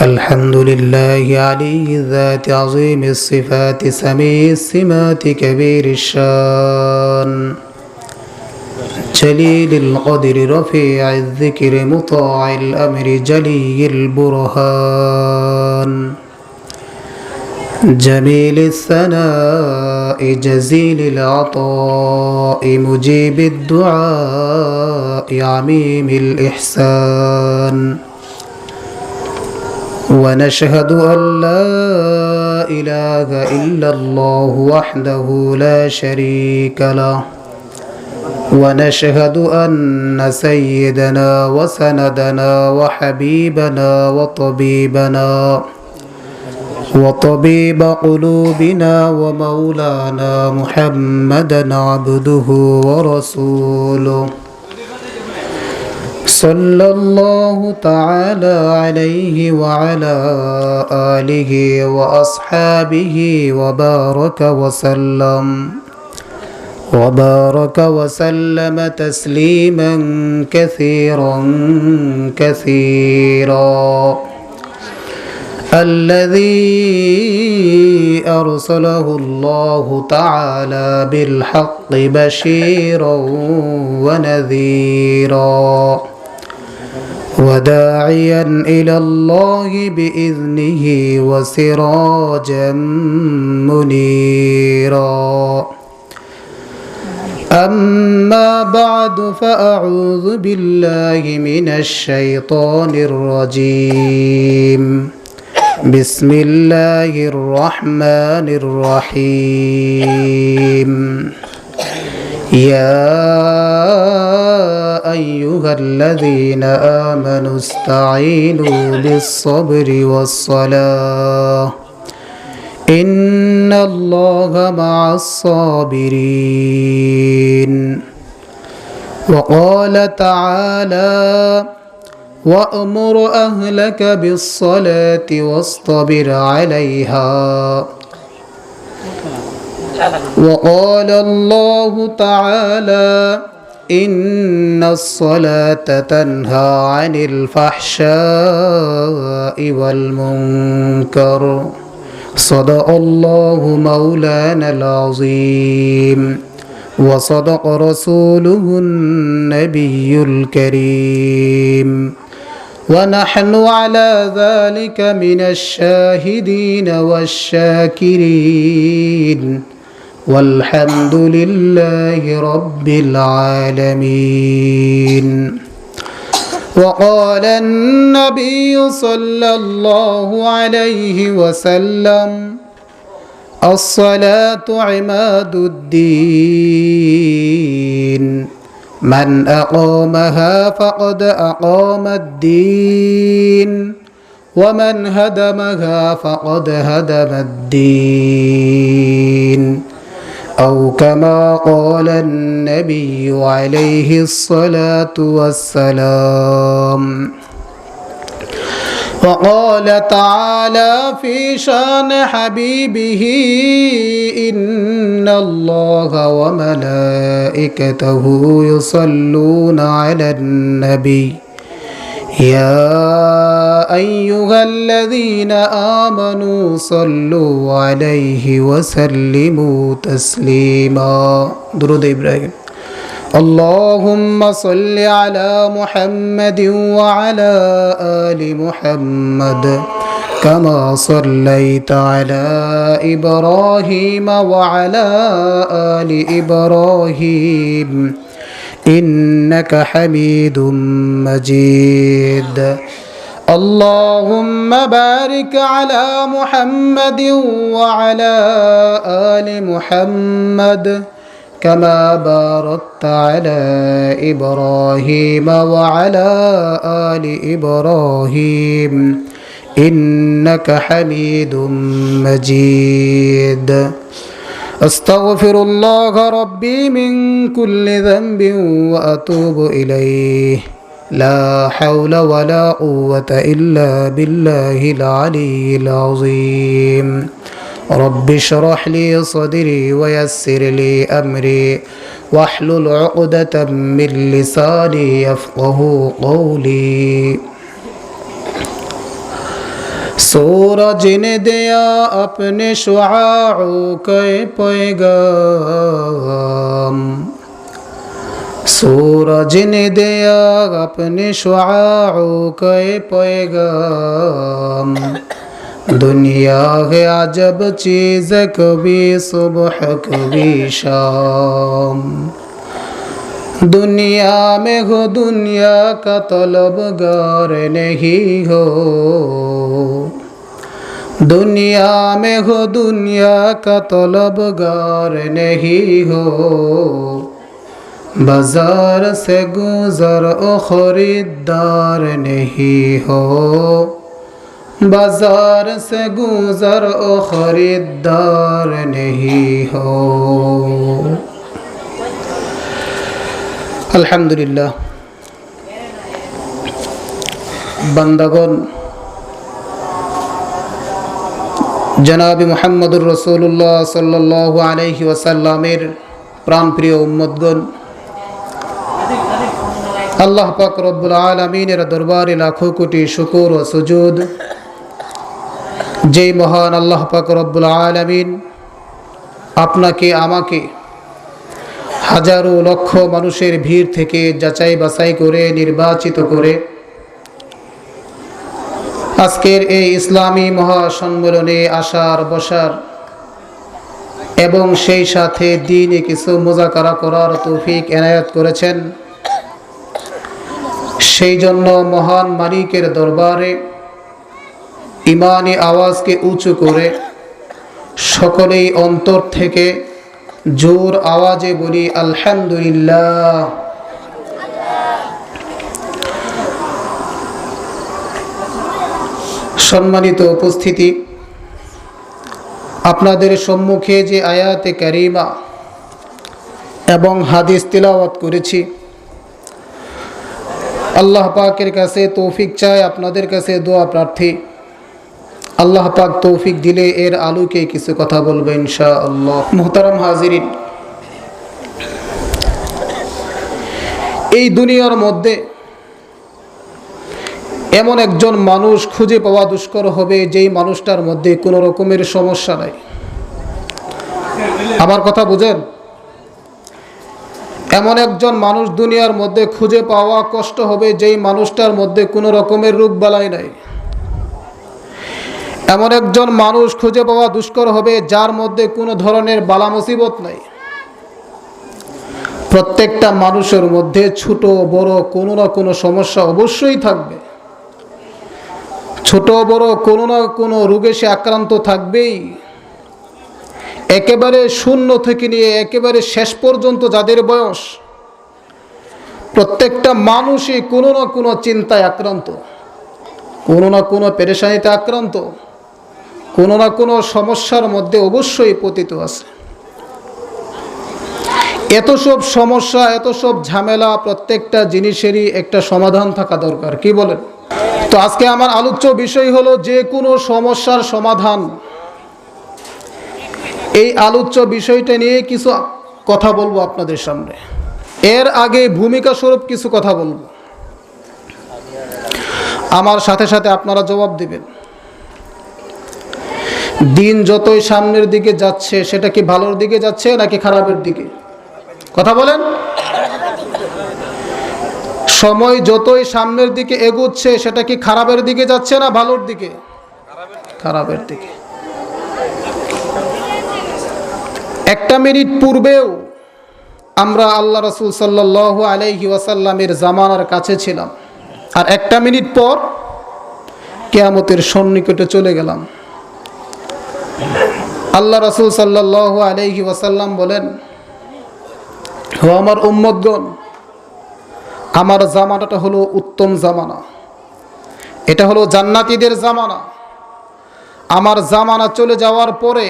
الحمد لله علي الذات عظيم الصفات سميع السمات كبير الشان جليل القدر رفيع الذكر مطاع الأمر جلي البرهان جميل الثناء جزيل العطاء مجيب الدعاء عميم الإحسان ونشهد أن لا إله إلا الله وحده لا شريك له ونشهد أن سيدنا وسندنا وحبيبنا وطبيب قلوبنا ومولانا محمدا عبده ورسوله صلى الله تعالى عليه وعلى آله وأصحابه وبارك وسلم تسليما كثيرا الذي أرسله الله تعالى بالحق بشيرا ونذيرا وداعيا إلى الله بإذنه وسراجا منيرا أما بعد فأعوذ بالله من الشيطان الرجيم بسم الله الرحمن الرحيم يا أيها الذين آمنوا استعينوا بالصبر والصلاة إن الله مع الصابرين وقال تعالى وأمر أهلك بالصلاة واصطبر عليها وقال الله تعالى إن الصلاة تنهى عن الفحشاء والمنكر صدق الله مولانا العظيم وصدق رسوله النبي الكريم ونحن على ذلك من الشاهدين والشاكرين والحمد لله رب العالمين وقال النبي صلى الله عليه وسلم الصلاة عماد الدين من أقامها فقد أقام الدين ومن هدمها فقد هدم الدين أو كما قال النبي عليه الصلاة والسلام وقال تعالى في شان حبيبه إن الله وملائكته يصلون على النبي يا أيها الذين آمنوا صلوا عليه وسلموا تسليما درود إبراهيم اللهم صل على محمد وعلى آل محمد كما صليت على إبراهيم وعلى آل إبراهيم إنك حميد مجيد اللهم بارك على محمد وعلى آل محمد كما باركت على إبراهيم وعلى آل إبراهيم إنك حميد مجيد أستغفر الله ربي من كل ذنب وأتوب إليه لا حول ولا قوة إلا بالله العلي العظيم رب اشرح لي صدري ويسر لي أمري واحلل عقدة من لساني يفقه قولي सूरज ने दिया अपने शुआओं के पैगाम सूरज ने दिया अपने शुआओं के पैगाम दुनिया है अजब चीज़ कभी सुबह कभी शाम दुनिया में हो दुनिया का तलबगार नहीं हो दुनिया में हो दुनिया का तलबगार नहीं हो बाजार से गुजर ओ खरीदार नहीं हो बाजार से गुजर ओ खरीदार नहीं हो अल्हम्दुलिल्लाह बंदगण जनाब मुहम्मदुर रसूलुल्लाह सल्लल्लाहु अलैहि वसल्लमेर प्राणप्रिय उम्मतगण अल्लाह पाक रब्बुल आलमीनेर दरबारे लाखों कोटी शुक्र व सुजूद जे महान अल्लाह पाक रब्बुल आलमीन आपनाके आमाके হাজারো লক্ষ মানুষের ভিড় থেকে যাচাই বাছাই করে নির্বাচিত করে আজকের এই ইসলামী মহাসম্মেলনে আসার বসার এবং সেই সাথে দ্বীনে কিছু মুযাকারা করার তৌফিক এনায়েত করেছেন সেই জন্য মহান মালিকের দরবারে ঈমানি আওয়াজকে উঁচু করে সকলেই অন্তর থেকে জোর আওয়াজে বলি আলহামদুলিল্লাহ। সম্মানিত উপস্থিতি, আপনাদের সম্মুখে যে আয়াতে কারিমা এবং হাদিস তিলাওয়াত করেছি, আল্লাহ পাকের কাছে তৌফিক চাই, আপনাদের কাছে দোয়া প্রার্থী। আল্লাহ পাক তৌফিক দিলে এর আলোকে কিছু কথা বলবো ইনশাআল্লাহ। মুহতারাম হাজিরিন, এই দুনিয়ার মধ্যে এমন একজন মানুষ খুঁজে পাওয়া দুষ্কর হবে যেই মানুষটার মধ্যে কোনো রকমের সমস্যা নাই। আমার কথা বুঝেন? এমন একজন মানুষ দুনিয়ার মধ্যে খুঁজে পাওয়া কষ্ট হবে যেই মানুষটার মধ্যে কোনো রকমের রোগ বালাই নাই। এমন একজন মানুষ খুঁজে পাওয়া দুষ্কর হবে যার মধ্যে কোনো ধরনের বালা মুসিবত নাই। প্রত্যেকটা মানুষের মধ্যে ছোট বড় কোনো না কোনো সমস্যা অবশ্যই থাকবে। ছোট বড় কোনো না কোনো রোগে সে আক্রান্ত থাকবেই। একেবারে শূন্য থেকে নিয়ে একেবারে শেষ পর্যন্ত যাদের বয়স, প্রত্যেকটা মানুষই কোনো না কোনো চিন্তায় আক্রান্ত, কোনো না কোনো পেরেশানিতে আক্রান্ত, কোনো না কোনো সমস্যার মধ্যে অবশ্যই পতিত আছে। এত সব সমস্যা, এত সব ঝামেলা, প্রত্যেকটা জিনিসেরই একটা সমাধান থাকা দরকার, কি বলেন? তো আজকে আমার আলোচ্য বিষয় হলো যে কোনো সমস্যার সমাধান। এই আলোচ্য বিষয়টা নিয়ে কিছু কথা বলবো আপনাদের সামনে। এর আগে ভূমিকা স্বরূপ কিছু কথা বলবো, আমার সাথে সাথে আপনারা জবাব দিবেন। দিন যতই সামনের দিকে যাচ্ছে, সেটা কি ভালোর দিকে যাচ্ছে নাকি খারাপের দিকে? কথা বলেন। সময় যতই সামনের দিকে এগোচ্ছে, সেটা কি খারাপের দিকে যাচ্ছে না ভালোর দিকে? খারাপের দিকে। একটা মিনিট পূর্বেও আমরা আল্লাহ রাসূল সাল্লাল্লাহু আলাইহি ওয়াসাল্লামের জামানার কাছে ছিলাম, আর একটা মিনিট পর কিয়ামতের সন্নিকটে চলে গেলাম। আল্লাহ রাসূল সাল্লাল্লাহু আলাইহি ওয়াসাল্লাম বলেন, ও আমার উম্মতগণ, আমার জামানাটা হলো উত্তম জামানা, এটা হলো জান্নাতীদের জামানা। আমার জামানা চলে যাওয়ার পরে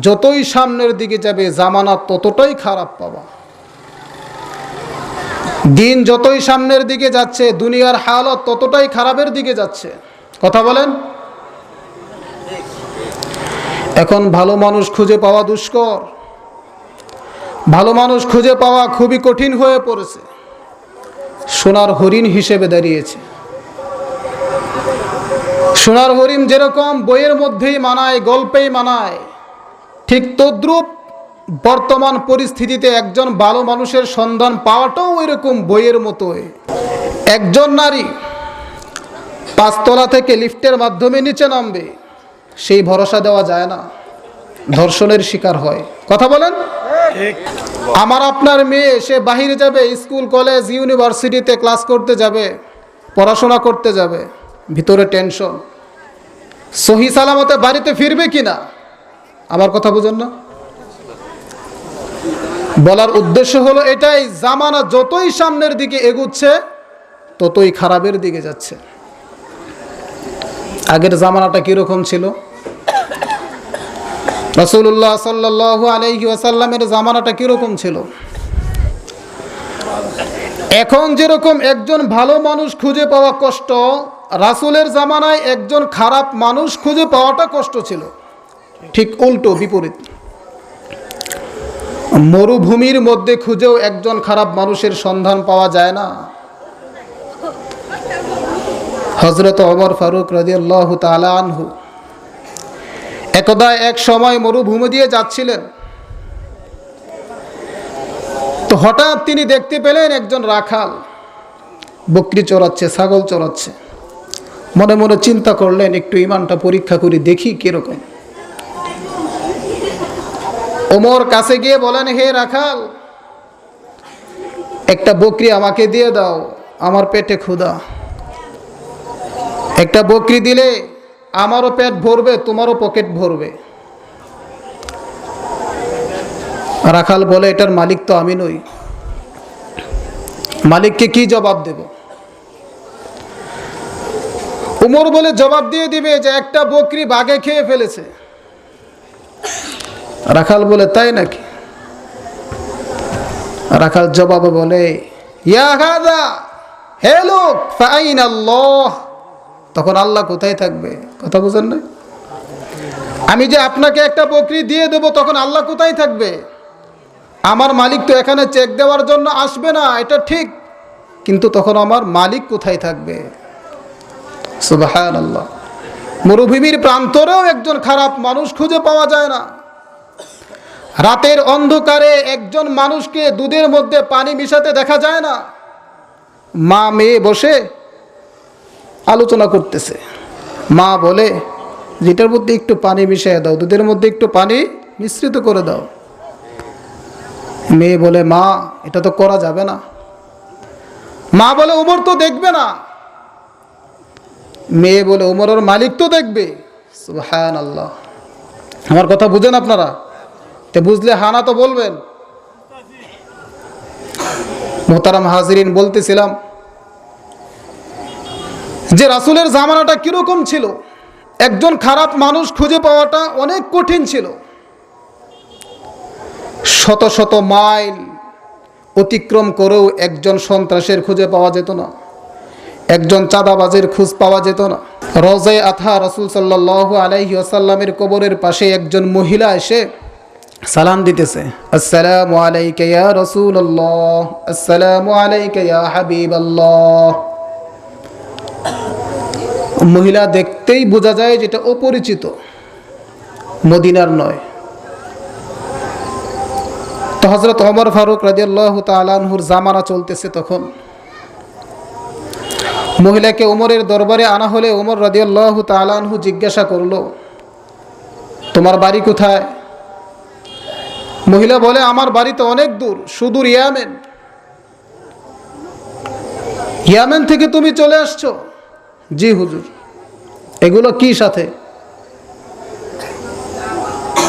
যতই সামনের দিকে যাবে জামানা ততটাই খারাপ পাবা। দিন যতই সামনের দিকে যাচ্ছে দুনিয়ার হালত ততটাই খারাপের দিকে যাচ্ছে। কথা বলেন। এখন ভালো মানুষ খুঁজে পাওয়া দুষ্কর, ভালো মানুষ খুঁজে পাওয়া খুবই কঠিন হয়ে পড়েছে, সোনার হরিণ হিসেবে দাঁড়িয়েছে। সোনার হরিণ যেরকম বইয়ের মধ্যেই মানায়, গল্পেই মানায়, ঠিক তদ্রূপ বর্তমান পরিস্থিতিতে একজন ভালো মানুষের সন্ধান পাওয়াটাও এরকম বইয়ের মতোই। একজন নারী 5 তলা থেকে লিফটের মাধ্যমে নিচে নামবে, সেই ভরসা দেওয়া যায় না, ধর্ষণের শিকার হয়। কথা বলেন। আমার আপনার মেয়ে সে বাহিরে যাবে, স্কুল কলেজ ইউনিভার্সিটিতে ক্লাস করতে যাবে, পড়াশোনা করতে যাবে, ভিতরে টেনশন, সহি সালামতে বাড়িতে ফিরবে কিনা। আমার কথা বুঝেন না? বলার উদ্দেশ্য হলো এটাই, জামানা যতই সামনের দিকে এগুচ্ছে ততই খারাপের দিকে যাচ্ছে। আগের জামানাটা কিরকম ছিল? রাসূলুল্লাহ সাল্লাল্লাহু আলাইহি ওয়াসাল্লামের জামানাটা কিরকম ছিল? এখন যেরকম একজন ভালো মানুষ খুঁজে পাওয়া কষ্ট, রাসূলের জামানায় একজন খারাপ মানুষ খুঁজে পাওয়াটা কষ্ট ছিল। ঠিক উল্টো, বিপরীত। মরুভূমির মধ্যে খুঁজেও একজন খারাপ মানুষের সন্ধান পাওয়া যায় না। হযরত ওমর ফারুক রাদিয়াল্লাহু তাআলা আনহু একদা এক সময় মরুভূমি দিয়ে যাচ্ছিলেন, তো হঠাৎ তিনি দেখতে পেলেন একজন রাখাল বকরি চড়াচ্ছে, ছাগল চড়াচ্ছে। মনে মনে চিন্তা করলেন, একটু ঈমানটা পরীক্ষা করি, দেখি কিরকম। ওমর কাছে গিয়ে বলেন, হে রাখাল, একটা বকরি আমাকে দিয়ে দাও, আমার পেটে ক্ষুধা। একটা বকরি দিলে আমারও পেট ভরবে, তোমারও পকেট ভরবে। রাখাল বলে, এটার মালিক তো আমি নই, মালিককে কি জবাব দেব? উমর বলে, জবাব দিয়ে দিবে যে একটা বকরি বাঘে খেয়ে ফেলেছে। রাখাল বলে, তাই নাকি? রাখাল জবাবে বলে, ইয়া গাদা, হে লোক, ফাইন আল্লাহ। তখন আল্লাহ কোথায় থাকবে? কথা বুঝেন না? আমি যে আপনাকে একটা বকরি দিয়ে দেব, তখন আল্লাহ কোথায় থাকবে? আমার মালিক তো এখানে চেক দেওয়ার জন্য আসবে না, এটা ঠিক, কিন্তু তখন আমার মালিক কোথায় থাকবে? সুবহানাল্লাহ। মরুভূমির প্রান্তরেও একজন খারাপ মানুষ খুঁজে পাওয়া যায় না। রাতের অন্ধকারে একজন মানুষকে দুধের মধ্যে পানি মিশাতে দেখা যায় না। মা মেয়ে বসে আলোচনা করতেছে, মা বলে, যেটার মধ্যে একটু পানি মিশিয়ে দাও, দুধের মধ্যে একটু পানি মিশ্রিত করে দাও। মেয়ে বলে, মা এটা তো করা যাবে না। মা বলে, ওমর তো দেখবে না। মেয়ে বলে, ওমরের মালিক তো দেখবে। সুবহানাল্লাহ। আমার কথা বুঝেন আপনারা? তে বুঝলে হানা তো বলবেন। মোহতারাম হাজিরিন, বলতেছিলাম যে রাসূলের জামানাটা কিরকম ছিল। একজন খারাপ মানুষ খুঁজে পাওয়াটা অনেক কঠিন ছিল। শত শত মাইল অতিক্রম করেও একজন সন্ত্রাসের খুঁজে পাওয়া যেত না, একজন চাঁদাবাজের খোঁজ পাওয়া যেত না। রওজায়ে আথা রাসূল সাল্লাল্লাহু আলাইহি ওয়াসাল্লামের কবরের পাশে একজন মহিলা এসে সালাম দিতেছে, আসসালামু আলাইকা ইয়া রাসূলুল্লাহ, আসসালামু আলাইকা ইয়া হাবিবাল্লাহ। মহিলা দেখতেই বোঝা যায় যেটা অপরিচিত, মদিনার নয়। তো হযরত ওমর ফারুক রাদিয়াল্লাহু তাআলা আনহুর জামানা চলতেছে। তখন মহিলাকে ওমরের দরবারে আনা হলে ওমর রাদিয়াল্লাহু তাআলা আনহু জিজ্ঞাসা করলো, তোমার বাড়ি কোথায়? মহিলা বলে, আমার বাড়ি তো অনেক দূর, সুদূর ইয়ামেন। ইয়ামেন থেকে তুমি চলে আসছো? জি হুজুর। এগুলো কি সাথে?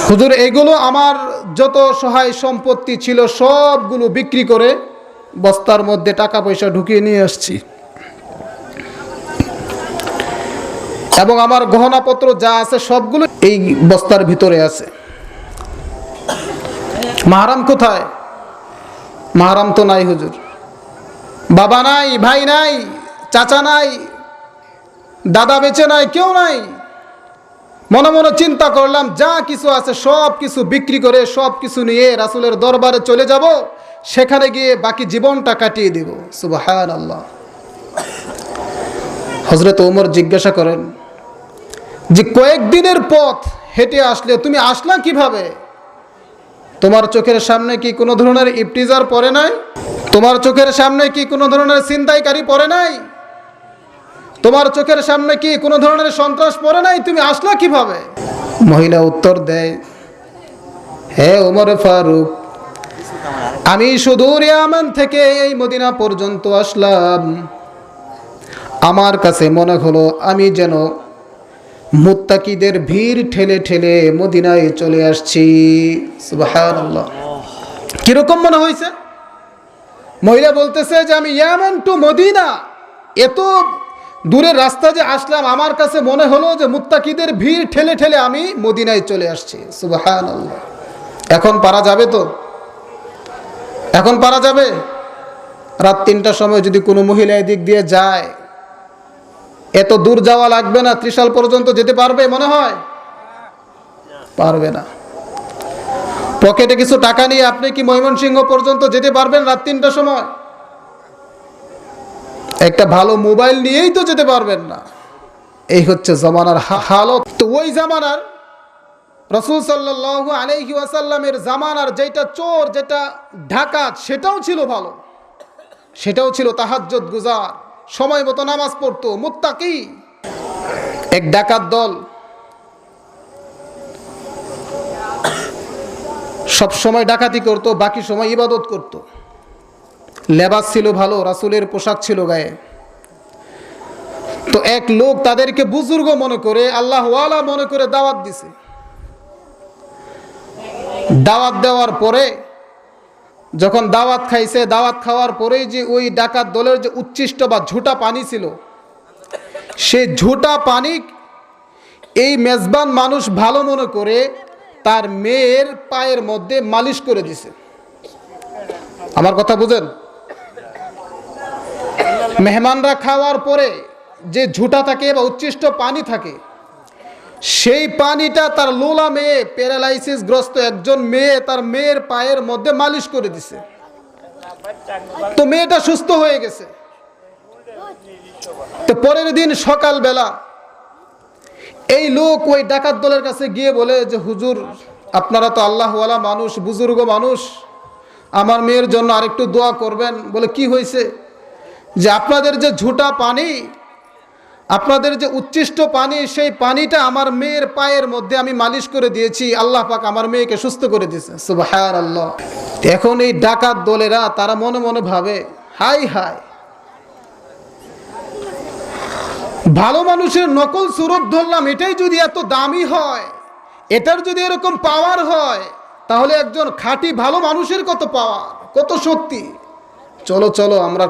হুজুর, এগুলো আমার যত সহায় সম্পত্তি ছিল সবগুলো বিক্রি করে বস্তার মধ্যে টাকা পয়সা ঢুকিয়ে নিয়ে আসছি, এবং আমার গহনাপত্র যা আছে সবগুলো এই বস্তার ভিতরে আছে। মাহরাম কোথায়? মাহরাম তো নাই হুজুর। বাবা নাই, ভাই নাই, চাচা নাই, দাদা বেঁচে নাই, কেউ নাই। মনে মনে চিন্তা করলাম যা কিছু আছে সব কিছু বিক্রি করে সব কিছু নিয়ে রাসূলের দরবারে চলে যাব, সেখানে গিয়ে বাকি জীবনটা কাটিয়ে দেব। সুবহানাল্লাহ। হযরত ওমর জিজ্ঞাসা করেন যে কয়েকদিনের পথ হেঁটে আসলে তুমি আসলা কিভাবে? তোমার চোখের সামনে কি কোনো ধরনের ইফতিজার পড়ে নাই? তোমার চোখের সামনে কি কোনো ধরনের ছিনতাইকারী পড়ে নাই? তোমার চোখের সামনে কি কোনো ধরনের সন্ত্রাস পড়ে নাই? তুমি আসলা কিভাবে? মহিলা উত্তর দেয়, হে ওমর ফারুক, আমি সুদূর ইয়ামান থেকে এই মদিনা পর্যন্ত আসলাম। আমার কাছে মনে হলো আমি যেন মুত্তাকিদের ভিড় ঠেলে ঠেলে মদিনায় চলে আসছি। সুবহানাল্লাহ। কিরকম মনে হয়েছে? মহিলা বলতেছে যে আমি ইয়ামান টু মদিনা, এত দূরের রাস্তা যে আসলাম, আমার কাছে মনে হলো যে মুত্তাকিদের ভিড় ঠেলে ঠেলে আমি মদিনায় চলে আসছি। সুবহানাল্লাহ। এখন পারা যাবে তো? এখন পারা যাবে? রাত ৩টার সময় যদি কোনো মহিলা এদিক দিয়ে যায়, এত দূর যাওয়া লাগবে না, ত্রিশাল পর্যন্ত যেতে পারবে মনে হয়? পারবে না। পকেটে কিছু টাকা নিয়ে আপনি কি ময়মনসিংহ পর্যন্ত যেতে পারবেন রাত ৩টার সময়? একটা ভালো মোবাইল নিয়েই তো যেতে পারবেন না। এই হচ্ছে জামানার হালত। তো ওই জামানার রাসূল সাল্লাল্লাহু আলাইহি ওয়াসাল্লামের জামানার যেটা চোর, যেটা ডাকাত, সেটাও ছিল ভালো, সেটাও ছিল তাহাজ্জুদ গুজার, সময় মতো নামাজ পড়তো, মুত্তাকি। এক ডাকাত দল সব সময় ডাকাতি করত, বাকি সময় ইবাদত করত। লেবাস ছিল ভালো, রাসূলের পোশাক ছিল গায়ে। তো এক লোক তাদেরকে বুজুর্গ মনে করে, আল্লাহওয়ালা মনে করে দাওয়াত দিছে। দাওয়াত দেওয়ার পরে যখন দাওয়াত খাইছে, দাওয়াত খাওয়ার পরেই যে ওই ডাকাত দলের যে উচ্ছিষ্ট বা ঝুটা পানি ছিল, সেই ঝুটা পানি এই মেজবান মানুষ ভালো মনে করে তার মেয়ের পায়ের মধ্যে মালিশ করে দিছে। আমার কথা বুঝেন? মেহমানরা খাওয়ার পরে যে ঝুটা থাকে বা উচ্ছিষ্ট পানি থাকে, সেই পানিটা তার লোলা মেয়ে, প্যারালাইসিস গ্রস্ত একজন মেয়ে, তার মেয়ের পায়ের মধ্যে মালিশ করে দিছে। তো মেয়েটা সুস্থ হয়ে গেছে। তো পরের দিন সকালবেলা এই লোক ওই ডাকাত দলের কাছে গিয়ে বলে যে হুজুর, আপনারা তো আল্লাহওয়ালা মানুষ, বুজুর্গ মানুষ, আমার মেয়ের জন্য আরেকটু দোয়া করবেন। বলে কি হয়েছে? যে আপনাদের যে ঝুটা পানি, আপনাদের যে উচ্ছিষ্ট পানি, সেই পানিটা আমার মেয়ের পায়ের মধ্যে আমি মালিশ করে দিয়েছি, আল্লাহ পাক আমার মেয়েকে সুস্থ করে দিয়েছে। সুবহানাল্লাহ। এখন এই ডাকাত দলেরা তারা মনে মনে ভাবে, হাই হাই, ভালো মানুষের নকল সুরত ধরলাম, এটাই যদি এত দামি হয়, এটার যদি এরকম পাওয়ার হয়, তাহলে একজন খাঁটি ভালো মানুষের কত পাওয়ার, কত শক্তি। চলো চলো আমরা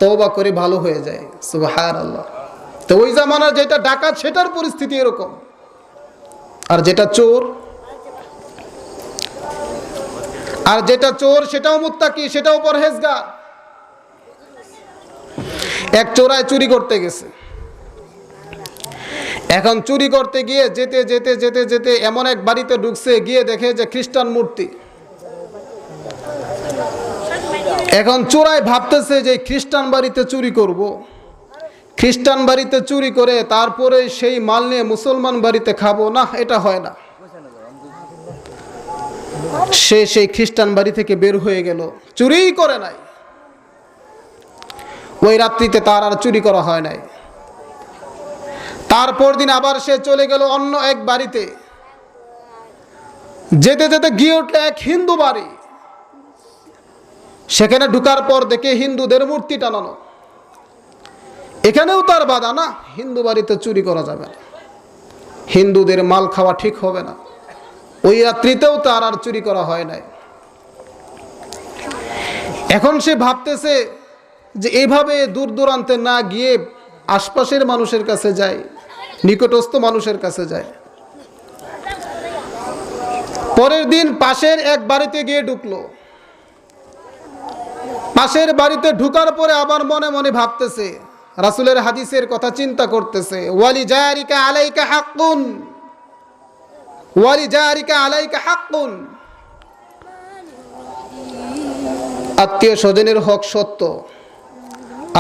তওবা করে ভালো হয়ে যায়। সুবহানাল্লাহ। তো ওই জামানার যেটা ডাকাত, সেটার পরিস্থিতি এরকম। আর যেটা চোর, সেটাও মুত্তাকি, সেটাও পরহেজগার। এক চোরাই চুরি করতে গেছে। এখন চুরি করতে গিয়ে যেতে যেতে যেতে যেতে এমন এক বাড়িতে ঢুকছে, গিয়ে দেখে যে খ্রিস্টান মূর্তি। এখন চোরাই ভাবতেছে যে খ্রিস্টান বাড়িতে চুরি করব। খ্রিস্টান বাড়িতে চুরি করে তারপরে সেই মাল নিয়ে মুসলমান বাড়িতে খাবো, না, এটা হয় না। সেই খ্রিস্টান বাড়ি থেকে বের হয়ে গেল, চুরিই করে নাই। ওই রাত্রিতে তার আর চুরি করা হয় নাই। তারপর দিন আবার সে চলে গেল অন্য এক বাড়িতে। যেতে যেতে গিয়ে উঠল এক হিন্দু বাড়ি। সেখানে ঢুকার পর দেখে হিন্দুদের মূর্তি টানানো। এখানেও তার বাধা, না, হিন্দু বাড়িতে চুরি করা যাবে না, হিন্দুদের মাল খাওয়া ঠিক হবে না। ওই রাত্রিতেও তার আর চুরি করা হয় নাই। এখন সে ভাবতেছে যে এইভাবে দূর দূরান্তে না গিয়ে আশপাশের মানুষের কাছে যায়, নিকটস্থ মানুষের কাছে যায়। পরের দিন পাশের এক বাড়িতে গিয়ে ঢুকলো। পাশের বাড়িতে ঢুকার পরে আবার মনে মনে ভাবতেছে, রাসূলের হাদিসের কথা চিন্তা করতেছে, ওয়ালি জারিকা আলাইকা হাক্কুন, ওয়ালিজারিকা আলাইকা হাক্কুন, আত্মীয় স্বজনের হক সত্য।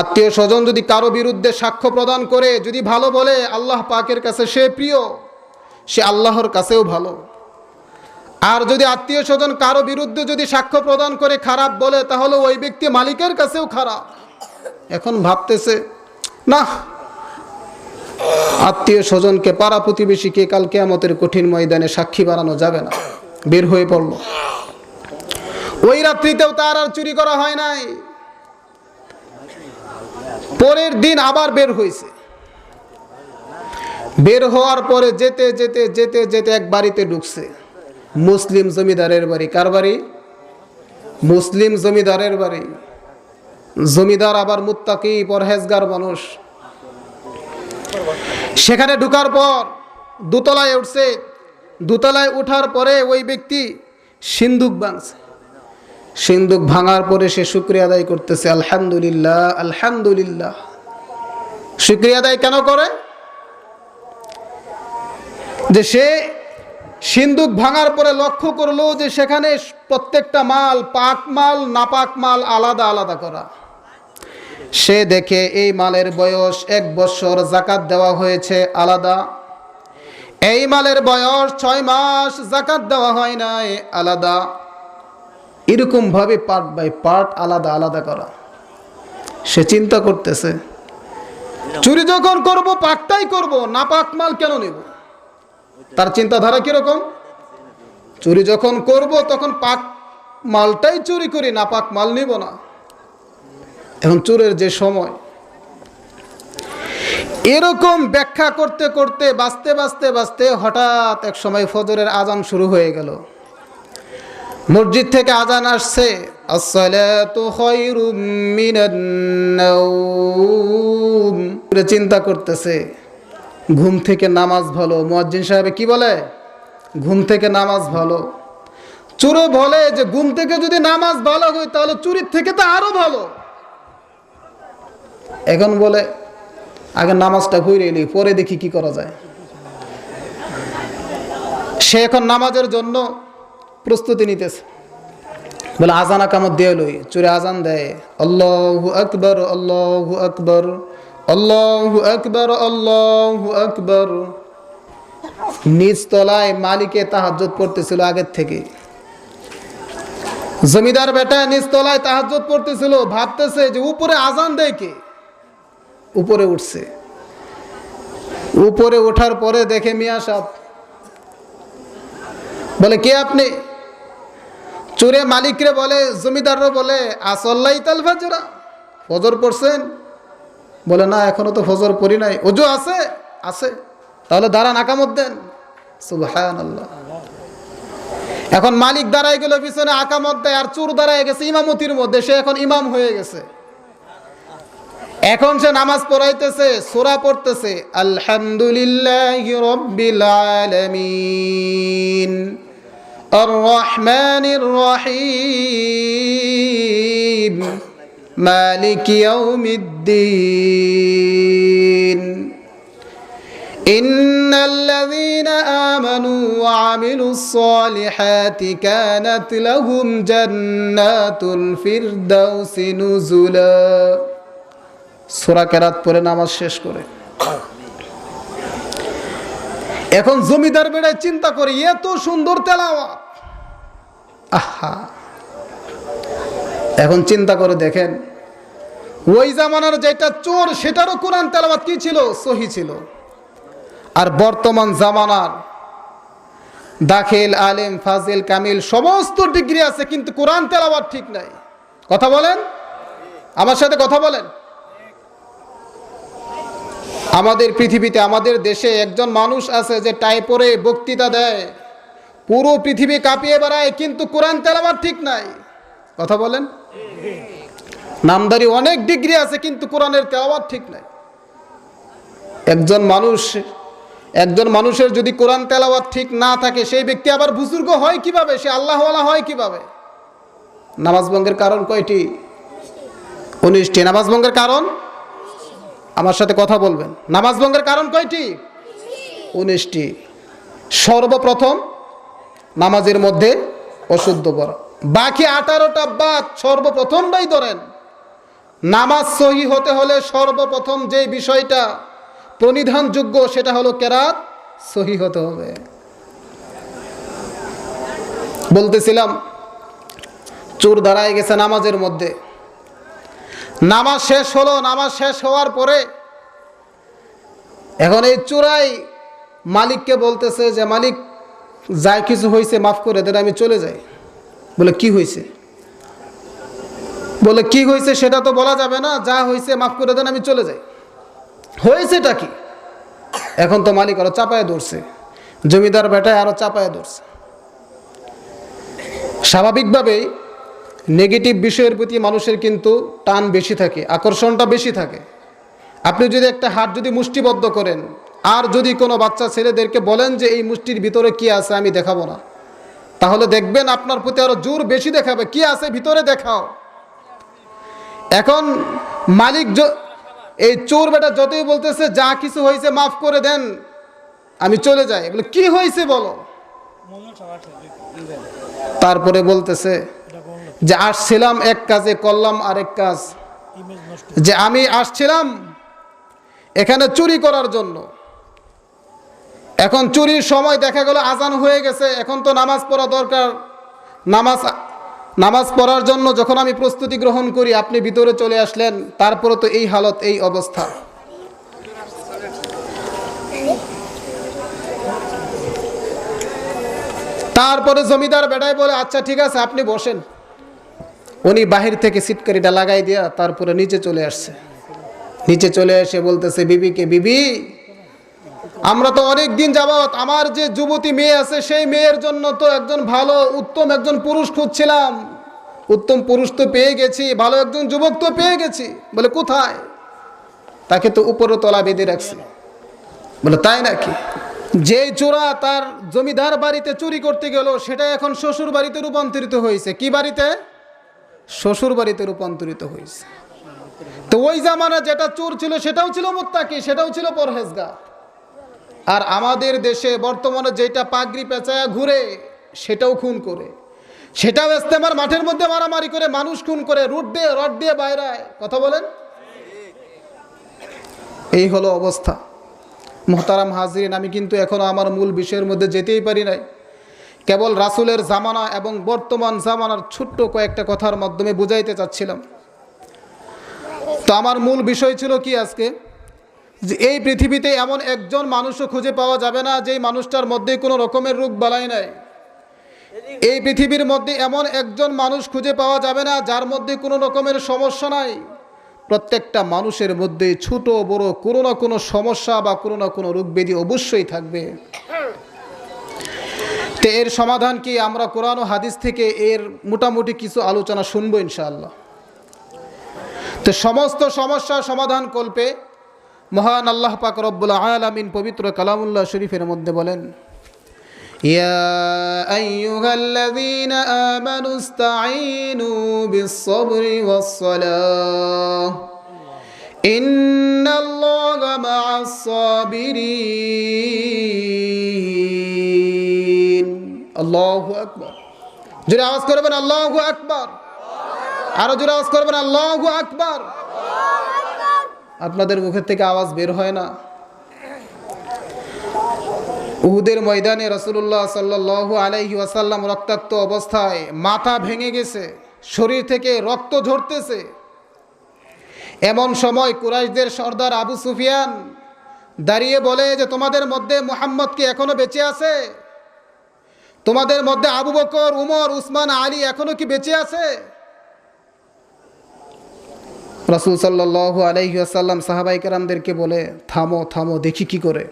আত্মীয় স্বজন যদি কারো বিরুদ্ধে সাক্ষ্য প্রদান করে, যদি ভালো বলে, আল্লাহ পাকের কাছে সে প্রিয়, সে আল্লাহর কাছেও ভালো। আর যদি আত্মীয় স্বজন কারো বিরুদ্ধে যদি সাক্ষ্য প্রদান করে খারাপ বলে, তাহলে ওই ব্যক্তি মালিকের কাছেও খারাপ। এখন ভাবতেছে না, আত্মীয় স্বজনকে, পাড়া প্রতিবেশীকে কাল কিয়ামতের কঠিন ময়দানে সাক্ষী বানানো যাবে না। বের হয়ে পড়ল। ওই রাত্রিতেও তার আর চুরি করা হয় নাই। পরের দিন আবার বের হয়েছে। বের হওয়ার পরে যেতে যেতে যেতে যেতে এক বাড়িতে ঢুকছে, মুসলিম জমিদারের বাড়ি। কার বাড়ি? মুসলিম জমিদারের বাড়ি। জমিদার আবার মুত্তাকি, পরহেজগার মানুষ। সেখানে ঢুকার পর দোতলায় উঠছে। দোতলায় উঠার পরে ওই ব্যক্তি সিন্দুক ভাঙছে। সিন্দুক ভাঙার পরে সে শুকরিয়া আদায় করতেছে, আলহামদুলিল্লাহ আলহামদুলিল্লাহ। শুকরিয়া আদায় কেন করে? যে সে সিন্দুক ভাঙার পরে লক্ষ্য করলো যে সেখানে প্রত্যেকটা মাল, পাক মাল নাপাক মাল আলাদা আলাদা করা। সে দেখে এই মালের বয়স 1 বছর, যাকাত দেওয়া হয়েছে আলাদা। এই মালের বয়স 6 মাস, যাকাত দেওয়া হয় নাই আলাদা। এরকম ভাবে পার্ট বাই পার্ট আলাদা আলাদা করা। সে চিন্তা করতেছে, চুরি যখন করব পাকটাই করব, নাপাক মাল কেন নেব? তার চিন্তাধারা কিরকম? চুরি যখন করব তখন পাক মালটাই চুরি করি, নাপাক মাল নিব না। এখন চোরের যে সময়, এরকম ব্যাখ্যা করতে করতে বাঁচতে বাঁচতে বাঁচতে হঠাৎ এক সময় ফজরের আজান শুরু হয়ে গেল। মসজিদ থেকে আজান আসছে, আসসালাতু খায়রুম মিনান নাওম। চিন্তা করতেছে, ঘুম থেকে নামাজ ভালো। মুয়াজ্জিন সাহেব কি বলে? ঘুম থেকে নামাজ ভালো। চোরে বলে যে ঘুম থেকে যদি নামাজ ভালো হয় তাহলে চুরির থেকে তো আরো ভালো। এখন বলে আগে নামাজটা পড়ে এলি, পরে দেখি কি করা যায়। সে এখন নামাজের জন্য প্রস্তুতি নিতেছে। বলে আজান আকামত দিয়ে লই। চোরে আজান দেয়, আল্লাহু আকবার আল্লাহু আকবার আল্লাহু আকবার আল্লাহু আকবার। নিচ তলায় মালিকে তাহাজ্জুদ পড়তেছিল আগের থেকে। জমিদার বেটা নিচ তলায় তাহাজ্জুদ পড়তেছিল, ভাবতেছে যে উপরে আজান দেয় কে? উপরে উঠছে। উপরে ওঠার পরে দেখে মিয়া সাহেব। বলে কে আপনি? চোরে মালিকরে বলে, জমিদাররা বলে, আসল্লাইতাল ফাজরা, ফজর পড়ছেন? বলে না, এখনো তো ফজর পড়ি নাই। ওযু আছে? আছে। তাহলে দাঁড়ান, আকামত দেন। সুবহানাল্লাহ। এখন মালিক দাঁড়াই গেল পিছনে, আকামত দেয়, আর চোর দাঁড়ায় গেছে ইমামতির মধ্যে। সে এখন ইমাম হয়ে গেছে। এখন সে নামাজ পড়াইতেছে, সূরা পড়তেছে, আলহামদুলিল্লাহি রাব্বিল আলামিন আর রহমানির রহিম মালিকি ইয়াউমিদ্দিন ইন্নাল্লাযীনা আমানু ওয়া আমিলুস সালিহাতি কানাত লাহুম জান্নাতুল ফিরদাউসি নুজুলা। সূরা কেরাত পড়ে নামাজ শেষ করে এখন জমিদার বেড়ায় চিন্তা করে, এত সুন্দর তেলাওয়াত, আহা। এখন চিন্তা করে দেখেন, ওই জামানার যেটা চোর সেটারও কোরআন তেলাওয়াত কি ছিল? সহি ছিল। আর বর্তমান জামানার দাখিল, আলেম, ফাজিল, কামিল সমস্ত ডিগ্রি আছে, কিন্তু কোরআন তেলাওয়াত ঠিক নাই। কথা বলেন, আমার সাথে কথা বলেন। আমাদের পৃথিবীতে, আমাদের দেশে একজন মানুষ আছে যে টাই পরে বক্তৃতা দেয়, পুরো পৃথিবী কাঁপিয়ে বেড়ায়, কিন্তু কোরআন তেলাওয়াত ঠিক নাই। কথা বলেন। নামদারি অনেক ডিগ্রি আছে, কিন্তু কোরআনের তেলাওয়াত ঠিক নাই। একজন মানুষের যদি কোরআন তেলাওয়াত ঠিক না থাকে, সেই ব্যক্তি আবার বুজুর্গ হয় কিভাবে? সে আল্লাহওয়ালা হয় কিভাবে? নামাজ ভঙ্গের কারণ কয়টি? 19টি। নামাজ ভঙ্গের কারণ, আমার সাথে কথা বলবেন, নামাজ ভঙ্গের কারণ কয়টি? 19টি। সর্বপ্রথম নামাজের মধ্যে অশুদ্ধ করা, বাকি 18টা বাদ সর্বপ্রথমটাই ধরেন। নামাজ সহি হতে হলে সর্বপ্রথম যে বিষয়টা প্রণিধানযোগ্য সেটা হলো কেরাত সহি হতে হবে। বলতেছিলাম চোর দাঁড়ায় গেছে নামাজের মধ্যে, নামাজ শেষ হলো, নামাজ শেষ হওয়ার পরে এখন এই চোরাই মালিককে বলতেছে যে মালিক যাই কিছু হয়েছে মাফ করে দেন, আমি চলে যাই। বলে কি হয়েছে? বলে কি হয়েছে সেটা তো বলা যাবে না, যা হয়েছে মাফ করে দেন, আমি চলে যাই। হয়েছেটা কি? এখন তো মালিক আরো চাপায় ধরছে, জমিদার বেটায় আরো চাপায় ধরছে। স্বাভাবিকভাবেই নেগেটিভ বিষয়ের প্রতি মানুষের কিন্তু টান বেশি থাকে, আকর্ষণটা বেশি থাকে। আপনি যদি একটা হাত যদি মুষ্টিবদ্ধ করেন আর যদি কোনো বাচ্চা ছেলেদেরকে বলেন যে এই মুষ্টির ভিতরে কি আছে আমি দেখাবো না, তাহলে দেখবেন আপনার প্রতি আরো জোর বেশি দেখাবে, কি আছে ভিতরে দেখাও। এখন মালিক এই চোর বেটা যতই বলতেছে যা কিছু হয়েছে মাফ করে দেন, আমি চলে যাই। বলে কি হয়েছে বলো? তারপরে বলতেছে যে আসছিলাম এক কাজে, করলাম আরেক কাজ। যে আমি আসছিলাম এখানে চুরি করার জন্য, এখন চুরির সময় দেখা গেল আজান হয়ে গেছে, এখন তো নামাজ পড়া দরকার। নামাজ পড়ার জন্য যখন আমি প্রস্তুতি গ্রহণ করি আপনি ভিতরে চলে আসলেন, তারপরে তো এই হালত, এই অবস্থা। তারপরে জমিদার বেটায় বলে আচ্ছা ঠিক আছে আপনি বসেন। উনি বাহির থেকে সিটকারিটা লাগাই দিয়া তারপরে নিচে চলে আসছে। নিচে চলে এসে বলতেছে বিবিকে, বিবি আমরা তো অনেক দিন যাবত আমার যে যুবতী মেয়ে আছে সেই মেয়ের জন্য তো একজন ভালো উত্তম একজন পুরুষ খুঁজছিলাম, উত্তম পুরুষ তো পেয়ে গেছি, ভালো একজন যুবক তো পেয়ে গেছি। বলে কোথায়? তাকে তো উপরে তলা বেঁধে রাখছি। বলে তাই নাকি? যে চোরা তার জমিদার বাড়িতে চুরি করতে গেল সেটা এখন শ্বশুর বাড়িতে রূপান্তরিত হয়েছে। কি বাড়িতে? শ্বশুর বাড়িতে রূপান্তরিত হয়েছে। তো ওই জামানা যেটা চোর ছিল সেটাও ছিল মুত্তাকি, সেটাও ছিল পরহেজগার। আর আমাদের দেশে বর্তমানে যেটা পাগড়ি পেঁচায়া ঘুরে সেটাও খুন করে, সেটাও ইস্তেমার মাঠের মধ্যে মারামারি করে, মানুষ খুন করে, রড দিয়ে বাইরায়। কথা বলেন, এই হলো অবস্থা। মুহতারাম হাজরিন, আমি কিন্তু এখনো আমার মূল বিষয়ের মধ্যে যেতেই পারি নাই। কেবল রাসূলের জামানা এবং বর্তমান জামানার ছোট্ট কয়েকটা কথার মাধ্যমে বুঝাইতে চাচ্ছিলাম। তো আমার মূল বিষয় ছিল কি আজকে, যে এই পৃথিবীতে এমন একজন মানুষও খুঁজে পাওয়া যাবে না যেই মানুষটার মধ্যে কোনো রকমের রোগ বালাই নাই। এই পৃথিবীর মধ্যে এমন একজন মানুষ খুঁজে পাওয়া যাবে না যার মধ্যে কোনো রকমের সমস্যা নাই। প্রত্যেকটা মানুষের মধ্যে ছোট বড় কোনো না কোনো সমস্যা বা কোনো না কোনো রোগ ব্যাধি অবশ্যই থাকবে। তো এর সমাধান কি? আমরা কোরআন ও হাদিস থেকে এর মোটামুটি কিছু আলোচনা শুনবো ইনশাআল্লাহ। তো সমস্ত সমস্যার সমাধান কল্পে মহান আল্লাহ পাক রব্বুল আলামিন পবিত্র কালামুল্লাহ শরীফের মধ্যে বলেন, ইয়া আইয়ুহাল্লাযীনা আমানু ইসতাঈনু বিস-সাবরি ওয়াস-সালাহ ইন্নাল্লাহা মা'আস-সাবিরিন। আল্লাহু আকবার। জোরে আওয়াজ করবেন আল্লাহু আকবার। আরো জোরে আওয়াজ করবেন আল্লাহু আকবার। আপনাদের মুখের থেকে আওয়াজ বের হয় না? উহুদের ময়দানে রাসূলুল্লাহ সাল্লাল্লাহু আলাইহি ওয়াসাল্লাম রক্তাক্ত অবস্থায়, মাথা ভেঙে গেছে, শরীর থেকে রক্ত ঝরতেছে। এমন সময় কুরাইশদের সর্দার আবু সুফিয়ান দাঁড়িয়ে বলে যে তোমাদের মধ্যে মুহাম্মদ কি এখনো বেঁচে আছে? তোমাদের মধ্যে আবু বকর, উমর, উসমান, আলী এখনো কি বেঁচে আছে? রাসূল সাল্লাল্লাহু আলাইহি ওয়াসাল্লাম সাহাবায়ে কেরামদেরকে বলে থামো থামো, দেখি কি করে।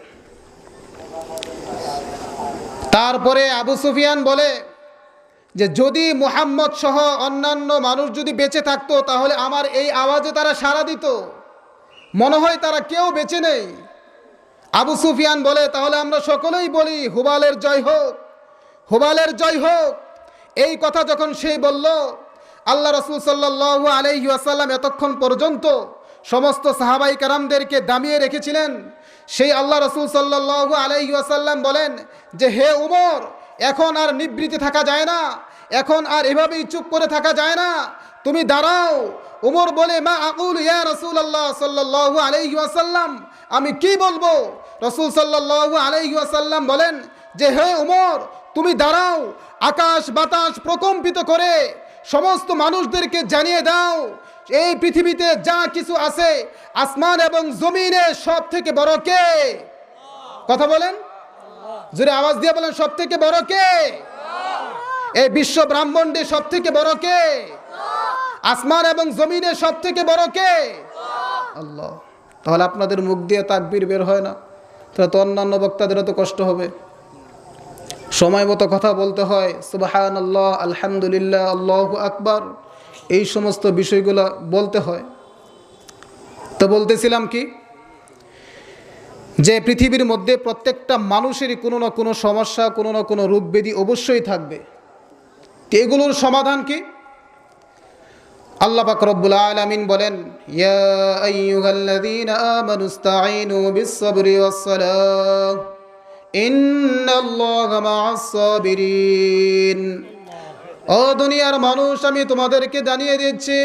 তারপরে আবু সুফিয়ান বলে যে যদি মুহাম্মদ সহ অন্যান্য মানুষ যদি বেঁচে থাকতো তাহলে আমার এই আওয়াজে তারা সাড়া দিত, মনে হয় তারা কেউ বেঁচে নেই। আবু সুফিয়ান বলে তাহলে আমরা সকলেই বলি হুবালের জয় হোক, হুবালের জয় হোক। এই কথা যখন সে বলল, আল্লাহ রাসূল সাল্লাল্লাহু আলাইহি ওয়াসাল্লাম এতক্ষণ পর্যন্ত সমস্ত সাহাবাই কারামদেরকে দামিয়ে রেখেছিলেন, সেই আল্লাহ রাসূল সাল্লাল্লাহু আলাইহি ওয়াসাল্লাম বলেন যে হে উমর, এখন আর নিবৃত্তি থাকা যায় না, এখন আর এভাবেই চুপ করে থাকা যায় না, তুমি দাঁড়াও। উমর বলে মা আকুল ইয়া রাসূলুল্লাহ সাল্লাল্লাহু আলাইহি ওয়াসাল্লাম, আমি কি বলবো? রাসূল সাল্লাল্লাহু আলাইহি ওয়াসাল্লাম বলেন যে হে উমর, তুমি দাঁড়াও, আকাশ বাতাস প্রকম্পিত করে সমস্ত মানুষদেরকে জানিয়ে দাও, এই পৃথিবীতে যা কিছু আছে আসমান এবং জমিনে সব থেকে বড় কে? কথা বলেন, জোরে আওয়াজ দিয়ে বলেন, সব থেকে বড় কে? এই বিশ্ব ব্রহ্মাণ্ডে সব থেকে বড় কে? আসমান এবং জমিনে সব থেকে বড় কে? আল্লাহ। তাহলে আপনাদের মুখ দিয়ে তাকবীর বের হয় না, তাহলে তো অন্যান্য বক্তাদেরও তো কষ্ট হবে। সময় মতো কথা বলতে হয়, সুবহানাল্লাহ, আলহামদুলিল্লাহ, আল্লাহু আকবার, এই সমস্ত বিষয়গুলো বলতে হয়। তো বলতেছিলাম কি, যে পৃথিবীর মধ্যে প্রত্যেকটা মানুষেরই কোনো না কোনো সমস্যা, কোনো না কোনো রোগ ব্যাধি অবশ্যই থাকবে। এগুলোর সমাধান কি? আল্লাহ পাক রব্বুল আলামিন বলেন, ইয়া আইয়ুহাল্লাযীনা আমানুস্তাঈনু বিস-সাবরি ওয়াস-সালাহ ইন্নাল্লাহা মা'আস সাবিরিন। ও দুনিয়ার মানুষ, আমি তোমাদেরকে জানিয়ে দিচ্ছি,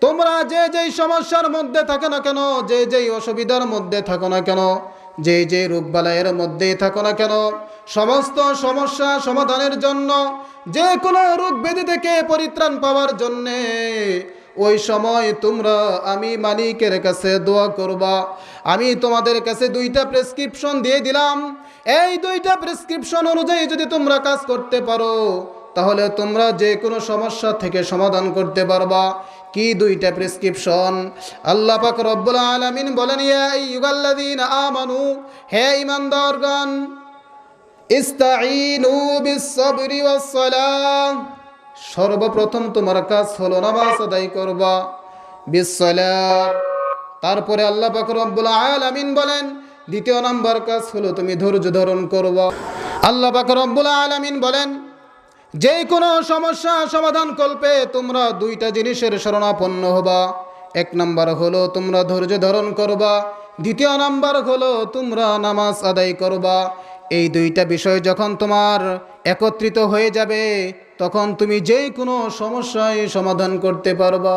তোমরা যে যেই সমস্যার মধ্যে থাকো না কেন, যে যেই অসুবিধার মধ্যে থাকো না কেন, যে যে রোগবালাইয়ের মধ্যেই থাকো না কেন, সমস্ত সমস্যা সমাধানের জন্য, যে কোনো রোগ ব্যাধি থেকে পরিত্রাণ পাওয়ার জন্যে ওই সময় তোমরা আমি মালিকের কাছে দোয়া করবা। আমি তোমাদের কাছে 2টা প্রেসক্রিপশন দিয়ে দিলাম, এই 2টা প্রেসক্রিপশন অনুযায়ী যদি তোমরা কাজ করতে পারো, তাহলে তোমরা যে কোনো সমস্যা থেকে সমাধান করতে পারবা। কি 2টা প্রেসক্রিপশন? আল্লাহ পাক রব্বুল আলামিন বলেন, ইয়া আইয়ুহাল্লাযীনা আমানু, হে ঈমানদারগণ, ইস্তাঈনু বিস-সাবরি ওয়াস-সালাহ, সর্বপ্রথম তোমার কাজ হলো নামাজ আদায় করবা, বিস-সালাহ। তারপরে আল্লাহ পাক রব্বুল আলামিন বলেন 2য় নাম্বার কাজ হলো তুমি ধৈর্য ধারণ করবা। আল্লাহ পাক রব্বুল আলামিন বলেন যে কোনো সমস্যা সমাধান কল্পে তোমরা 2টা জিনিসের শরণাপন্ন হবা। 1 নাম্বার হলো তোমরা ধৈর্য ধারণ করবা, 2য় নাম্বার হলো তোমরা নামাজ আদায় করবা। এই 2টা বিষয় যখন তোমার একত্রিত হয়ে যাবে, তখন তুমি যে কোনো সমস্যায় সমাধান করতে পারবা।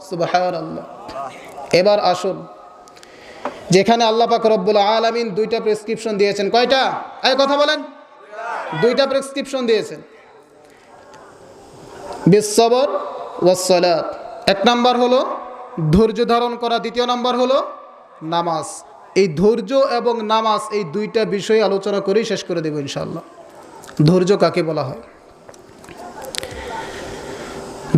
সুবহানাল্লাহ। এবার আসুন, যেখানে আল্লাহ পাক রব্বুল আলামিন 2টা প্রেসক্রিপশন দিয়েছেন, কয়টা? এই কথা বলেন, 2টা প্রেসক্রিপশন দিয়েছেন, বিস-সবর ওয়াস-সালাত। 1 নাম্বার হলো ধৈর্য ধারণ করা, 2য় নাম্বার হলো নামাজ। এই ধৈর্য এবং নামাজ, এই 2টা বিষয় আলোচনা করেই শেষ করে দেব ইনশাআল্লাহ। ধৈর্য কাকে বলা হয়?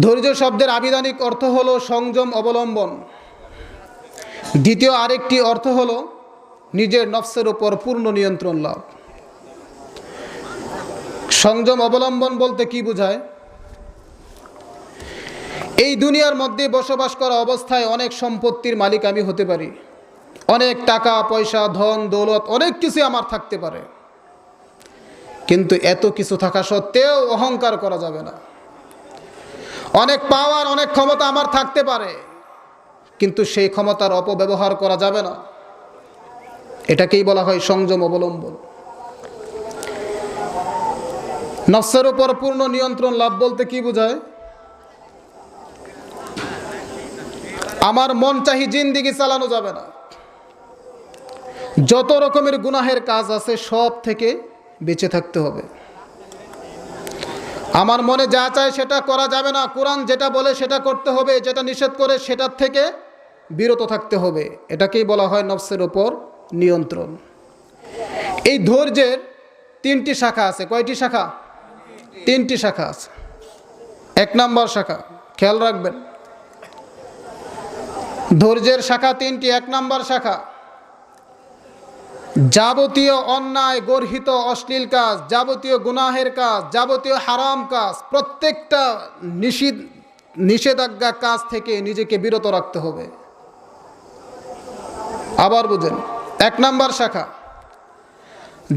ধৈর্য শব্দের আবিধানিক অর্থ হলো সংযম অবলম্বন। 2য় আরেকটি অর্থ হলো নিজের নফসের উপর পূর্ণ নিয়ন্ত্রণ লাভ। সংযম অবলম্বন বলতে কি বোঝায়? এই দুনিয়ার মধ্যে বসবাস করা অবস্থায় অনেক সম্পত্তির মালিক আমি হতে পারি, অনেক টাকা পয়সা ধন দৌলত অনেক কিছু আমার থাকতে পারে, কিন্তু এত কিছু থাকা সত্ত্বেও অহংকার করা যাবে না। অনেক পাওয়ার অনেক ক্ষমতা আমার থাকতে পারে, কিন্তু সেই ক্ষমতার অপব্যবহার করা যাবে না। এটাকেই বলা হয় সংযম অবলম্বন। নফসের উপর পূর্ণ নিয়ন্ত্রণ লাভ বলতে কি বোঝায়? আমার মন চাহি জিন্দেগি চালানো যাবে না। যত রকমের গুনাহের কাজ আছে সব থেকে বেঁচে থাকতে হবে। আমার মনে যা চায় সেটা করা যাবে না। কোরআন যেটা বলে সেটা করতে হবে, যেটা নিষেধ করে সেটার থেকে বিরত থাকতে হবে। এটাকেই বলা হয় নফসের উপর নিয়ন্ত্রণ। এই ধৈর্যের 3টি শাখা আছে। কয়টি শাখা? 3টি শাখা আছে। 1 নাম্বার শাখা, খেয়াল রাখবেন, ধৈর্যের শাখা 3টি। 1 নাম্বার শাখা, যাবতীয় অন্যায় গর্হিত অশ্লীল কাজ, যাবতীয় গুনাহের কাজ, যাবতীয় হারাম কাজ, প্রত্যেকটা নিষেধাজ্ঞা কাজ থেকে নিজেকে বিরত রাখতে হবে। আবার বুঝেন, 1 নাম্বার শাখা,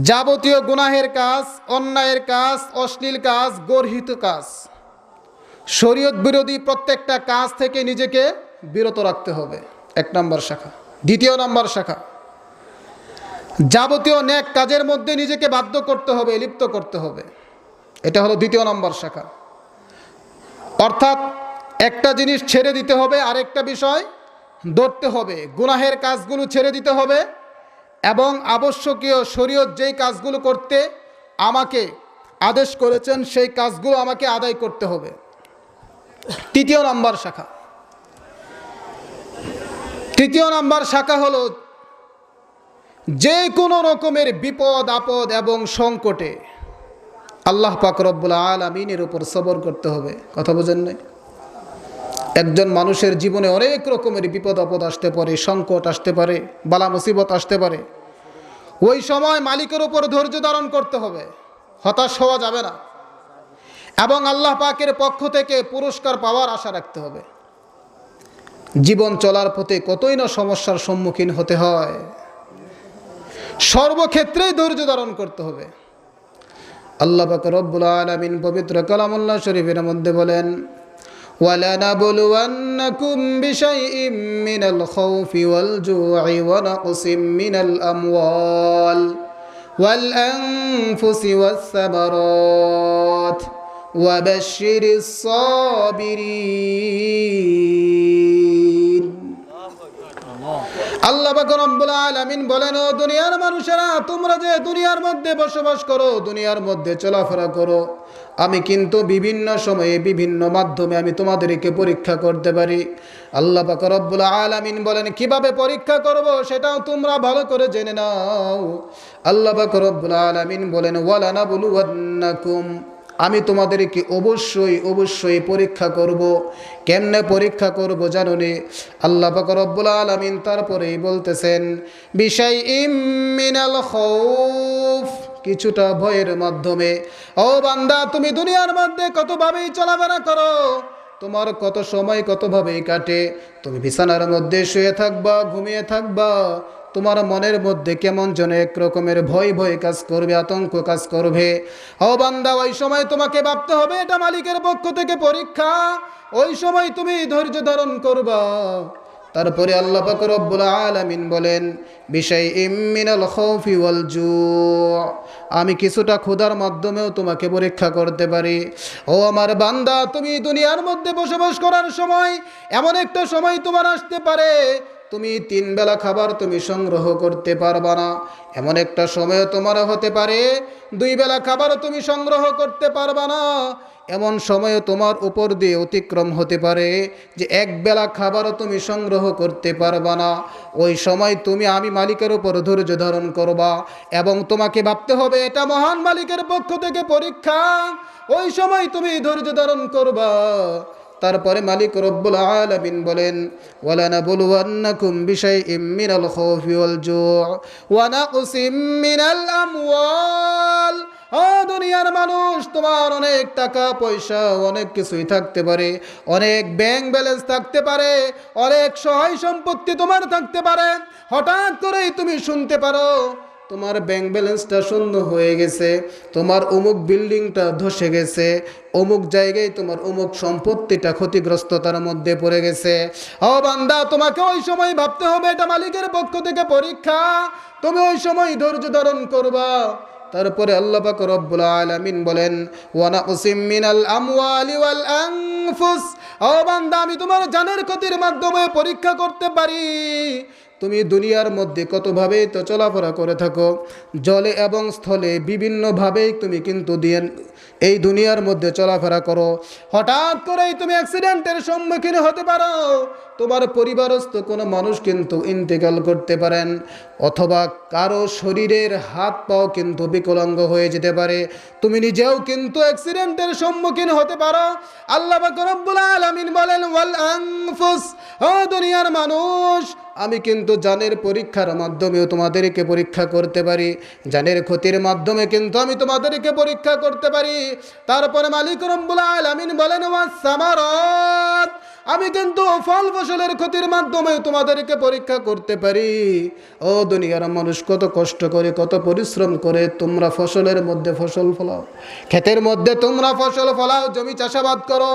যাবতীয় গুনাহের কাজ, অন্যায়ের কাজ, অশ্লীল কাজ, গর্হিত কাজ, শরীয়ত বিরোধী প্রত্যেকটা কাজ থেকে নিজেকে বিরত রাখতে হবে। এক নম্বর শাখা। দ্বিতীয় নম্বর শাখা, যাবতীয় নেক কাজের মধ্যে নিজেকে বাধ্য করতে হবে, লিপ্ত করতে হবে। এটা হলো দ্বিতীয় নম্বর শাখা। অর্থাৎ একটা জিনিস ছেড়ে দিতে হবে, আরেকটা বিষয় ধরতে হবে। গুনাহের কাজগুলো ছেড়ে দিতে হবে এবং আবশ্যকীয় শরীয়ত যেই কাজগুলো করতে আমাকে আদেশ করেছেন সেই কাজগুলো আমাকে আদায় করতে হবে। তৃতীয় নম্বর শাখা। তৃতীয় নম্বর শাখা হলো যে কোনো রকমের বিপদ আপদ এবং সংকটে আল্লাহ পাক রব্বুল আলামিনের উপর সবর করতে হবে। কথা বোঝেন নাই? একজন মানুষের জীবনে অনেক রকমের বিপদ আপদ আসতে পারে, সংকট আসতে পারে, বালা মুসিবত আসতে পারে। ওই সময় মালিকের উপর ধৈর্য ধারণ করতে হবে, হতাশ হওয়া যাবে না এবং আল্লাহ পাকের পক্ষ থেকে পুরস্কার পাওয়ার আশা রাখতে হবে। জীবন চলার পথে কতই না সমস্যার সম্মুখীন হতে হয়, সর্বক্ষেত্রেই ধৈর্য ধারণ করতে হবে। আল্লাহ পাক রব্বুল আলামিন পবিত্র কালামুল্লাহ শরীফের মধ্যে বলেন, وَلَنَبْلُوَنَّكُمْ بِشَيْءٍ مِّنَ الْخَوْفِ وَالْجُوعِ وَنَقْصٍ مِّنَ الْأَمْوَالِ وَالْأَنفُسِ وَالثَّمَرَاتِ وَبَشِّرِ الصَّابِرِينَ। আল্লাহ পাক রব্বুল আলামিন বলেন, ও দুনিয়ার মানুষেরা, তোমরা যে দুনিয়ার মধ্যে বসবাস করো, দুনিয়ার মধ্যে চলাফেরা করো, আমি কিন্তু বিভিন্ন সময়ে বিভিন্ন মাধ্যমে আমি তোমাদেরকে পরীক্ষা করতে পারি। আল্লাহ পাক রব্বুল আলামিন বলেন, কিভাবে পরীক্ষা করব সেটাও তোমরা ভালো করে জেনে নাও। আল্লাহ পাক রব্বুল আলামিন বলেন, ওয়ালানাবলুওয়ান্নাকুম, আমি তোমাদেরকে অবশ্যই অবশ্যই পরীক্ষা করব। কেমনে পরীক্ষা করব জানো নি? আল্লাহ পাক রব্বুল আলামিন তারপরেই বলতেছেন, বিশাইইম মিনাল খাউফ, কিছুটা ভয়ের মাধ্যমে। ও বান্দা, তুমি দুনিয়ার মধ্যে কতভাবেই চলাফেরা করো, তোমার কত সময় কতভাবেই কাটে। তুমি বিছানার মধ্যে শুয়ে থাকবা, ঘুমিয়ে থাকবা, তোমার মনের মধ্যে কেমন যেন এক রকমের ভয় ভয় কাজ করবে, আতঙ্ক কাজ করবে। ও বান্দা, ওই সময় তোমাকে ভাবতে হবে এটা মালিকের পক্ষ থেকে পরীক্ষা। ওই সময় তুমি ধৈর্য ধারণ করবা। তারপরে আল্লাহ পাক রব্বুল আলামিন বলেন, বিশাইইম মিনাল খাউফি ওয়াল জু', আমি কিছুটা ক্ষুধার মাধ্যমেও তোমাকে পরীক্ষা করতে পারি। ও আমার বান্দা, তুমি দুনিয়ার মধ্যে বসবাস করার সময় এমন একটা সময় তোমার আসতে পারে তুমি 3 বেলা খাবার তুমি সংগ্রহ করতে পারবা না। এমন একটা সময় তোমার হতে পারে 2 বেলা খাবার তুমি সংগ্রহ করতে পারবা না। এমন সময় তোমার উপর দিয়ে অতিক্রম হতে পারে যে 1 বেলা খাবারও তুমি সংগ্রহ করতে পারবা না। ওই সময় তুমি আমি মালিকের উপর ধৈর্য ধারণ করবা এবং তোমাকে ভাবতে হবে এটা মহান মালিকের পক্ষ থেকে পরীক্ষা। ওই সময় তুমি ধৈর্য ধারণ করবা। তারপরে মালিক রব্বুল আলামিন বলেন, ওয়ালানাবলুওয়ান্নাকুম বিশাইইম মিনাল খাউফি ওয়াল জু' ওয়া নাকসিম মিনাল আমওয়াল। ও দুনিয়ার মানুষ, তোমার অনেক টাকা পয়সা অনেক কিছুই থাকতে পারে, অনেক ব্যাংক ব্যালেন্স থাকতে পারে, অনেক সহায় সম্পত্তি তোমার থাকতে পারে। হঠাৎ করেই তুমি শুনতে পারো তোমার ব্যাংক ব্যালেন্সটা শূন্য হয়ে গেছে, তোমার অমুক বিল্ডিংটা ধসে গেছে, অমুক জায়গায় তোমার অমুক সম্পত্তিটা ক্ষতিগ্রস্ততার মধ্যে পড়ে গেছে। ও বান্দা, তোমাকে ওই সময় ভাবতে হবে এটা মালিকের পক্ষ থেকে পরীক্ষা। তুমি ওই সময় ধৈর্য ধারণ করবা। তারপরে আল্লাহ পাক রব্বুল আলামিন বলেন, ওয়া নাকসিম মিনাল আমওয়ালি ওয়াল আনফুস। ও বান্দা, আমি তোমার জানের ক্ষতির মাধ্যমে পরীক্ষা করতে পারি। তুমি দুনিয়ার মধ্যে কতভাবে তো চলাফেরা করে থাকো, জলে এবং স্থলে বিভিন্নভাবেই তুমি কিন্তু এই দুনিয়ার মধ্যে চলাফেরা করো। হঠাৎ করেই তুমি অ্যাক্সিডেন্টের সম্মুখীন হতে পারো। তোমার পরিবারস্থ কোনো মানুষ কিন্তু ইন্তেকাল করতে পারেন, অথবা কারো শরীরের হাত পাও কিন্তু বিকলাঙ্গ হয়ে যেতে পারে। তুমি নিজেও কিন্তু অ্যাক্সিডেন্টের সম্মুখীন হতে পারো। আল্লাহ পাক রব্বুল আলামিন বলেন, ওয়াল আনফুস। ও দুনিয়ার মানুষ, আমি কিন্তু জানের পরীক্ষার মাধ্যমেও তোমাদেরকে পরীক্ষা করতে পারি, জানের ক্ষতির মাধ্যমে কিন্তু আমি তোমাদেরকে পরীক্ষা করতে পারি। তারপরে মালিক রব্বুল আলামিন বলেন, ওয়াস সামারাত। আমি কিন্তু ফল ফসলের ক্ষতির মাধ্যমে তোমাদেরকে পরীক্ষা করতে পারি। ও দুনিয়ার মানুষ, কত কষ্ট করে, কত পরিশ্রম করে তোমরা ফসলের মধ্যে ফসল ফলাও, ক্ষেতের মধ্যে তোমরা ফসল ফলাও, জমি চাষাবাদ করো,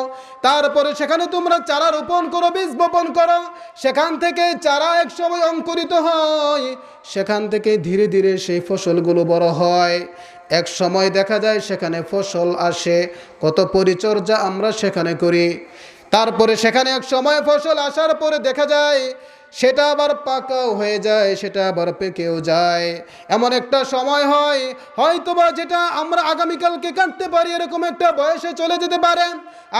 তারপরে সেখানে তোমরা চারা রোপণ করো, বীজ বপন করো, সেখান থেকে চারা এক সময় অঙ্কুরিত হয়, সেখান থেকে ধীরে ধীরে সেই ফসলগুলো বড় হয়, এক সময় দেখা যায় সেখানে ফসল আসে। কত পরিচর্যা আমরা সেখানে করি, তারপরে সেখানে এক সময় ফসল আসার পরে দেখা যায় সেটা আবার পাকাও হয়ে যায়, সেটা আবার পেকেও যায়। এমন একটা সময় হয় হয়তোবা যেটা আমরা আগামীকালকে কাটতে পারি এরকম একটা বয়সে চলে যেতে পারে,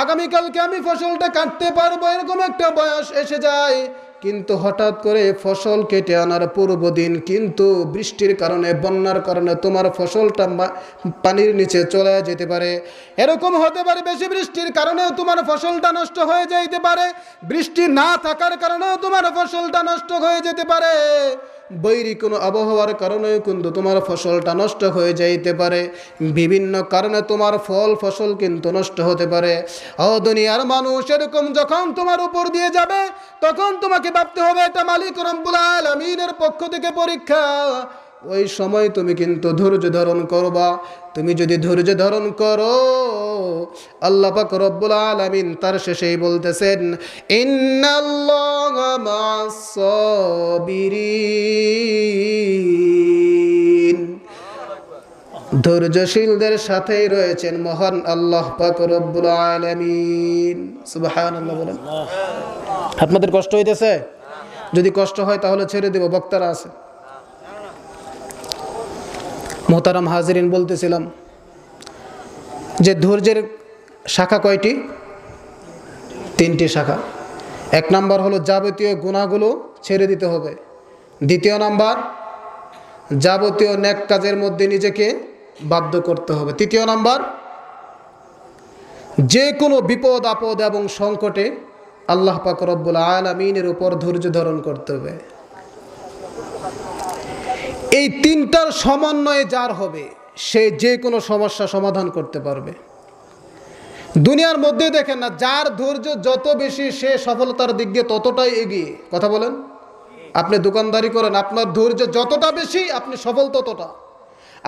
আগামীকালকে আমি ফসলটা কাটতে পারবো এরকম একটা বয়স এসে যায়, কিন্তু হঠাৎ করে ফসল কেটে আনার পূর্ব দিন কিন্তু বৃষ্টির কারণে, বন্যার কারণে তোমার ফসলটা পানির নিচে চলে যেতে পারে। এরকম হতে পারে বেশি বৃষ্টির কারণেও তোমার ফসলটা নষ্ট হয়ে যেতে পারে, বৃষ্টি না থাকার কারণেও তোমার ফসলটা নষ্ট হয়ে যেতে পারে, বৈরী কোনো আবহাওয়ার কারণেও কিন্তু তোমার ফসলটা নষ্ট হয়ে যাইতে পারে, বিভিন্ন কারণে তোমার ফল ফসল কিন্তু নষ্ট হতে পারে। ও দুনিয়ার মানুষ, এরকম যখন তোমার উপর দিয়ে যাবে তখন তোমাকে ভাবতে হবে এটা মালিক রব্বুল আলামিনের পক্ষ থেকে পরীক্ষা। ওই সময় তুমি কিন্তু ধৈর্য ধারণ করবা। তুমি যদি ধৈর্য ধারণ করো, আল্লাহ পাক রব্বুল আলামিন তার শেষেই বলতেছেন, ইন্নাল্লাহা মা'আস সাবিরিন, ধৈর্যশীলদের সাথেই রয়েছেন মহান আল্লাহ পাক রব্বুল আলামিন। সুবহানাল্লাহ বলেন। আপনাদের কষ্ট হইতেছে? যদি কষ্ট হয় তাহলে ছেড়ে দেব, বক্তারা আছে। মোহতারাম হাজিরিন, বলতেছিলাম যে ধৈর্যের শাখা কয়টি? 3টি শাখা। 1 নাম্বার হলো যাবতীয় গুনাহগুলো ছেড়ে দিতে হবে। 2য় নাম্বার, যাবতীয় নেক কাজের মধ্যে নিজেকে বাধ্য করতে হবে। 3য় নাম্বার, যে কোনো বিপদ আপদ এবং সংকটে আল্লাহ পাক রব্বুল আলামিনের উপর ধৈর্য ধারণ করতে হবে। এই 3টার সমন্বয়ে যার হবে সে যে কোনো সমস্যা সমাধান করতে পারবে। দুনিয়ার মধ্যে দেখেন না, যার ধৈর্য যত বেশি সে সফলতার দিক দিয়ে ততটাই এগিয়ে। কথা বলেন। আপনি দোকানদারি করেন, আপনার ধৈর্য যতটা বেশি আপনি সফল ততটা।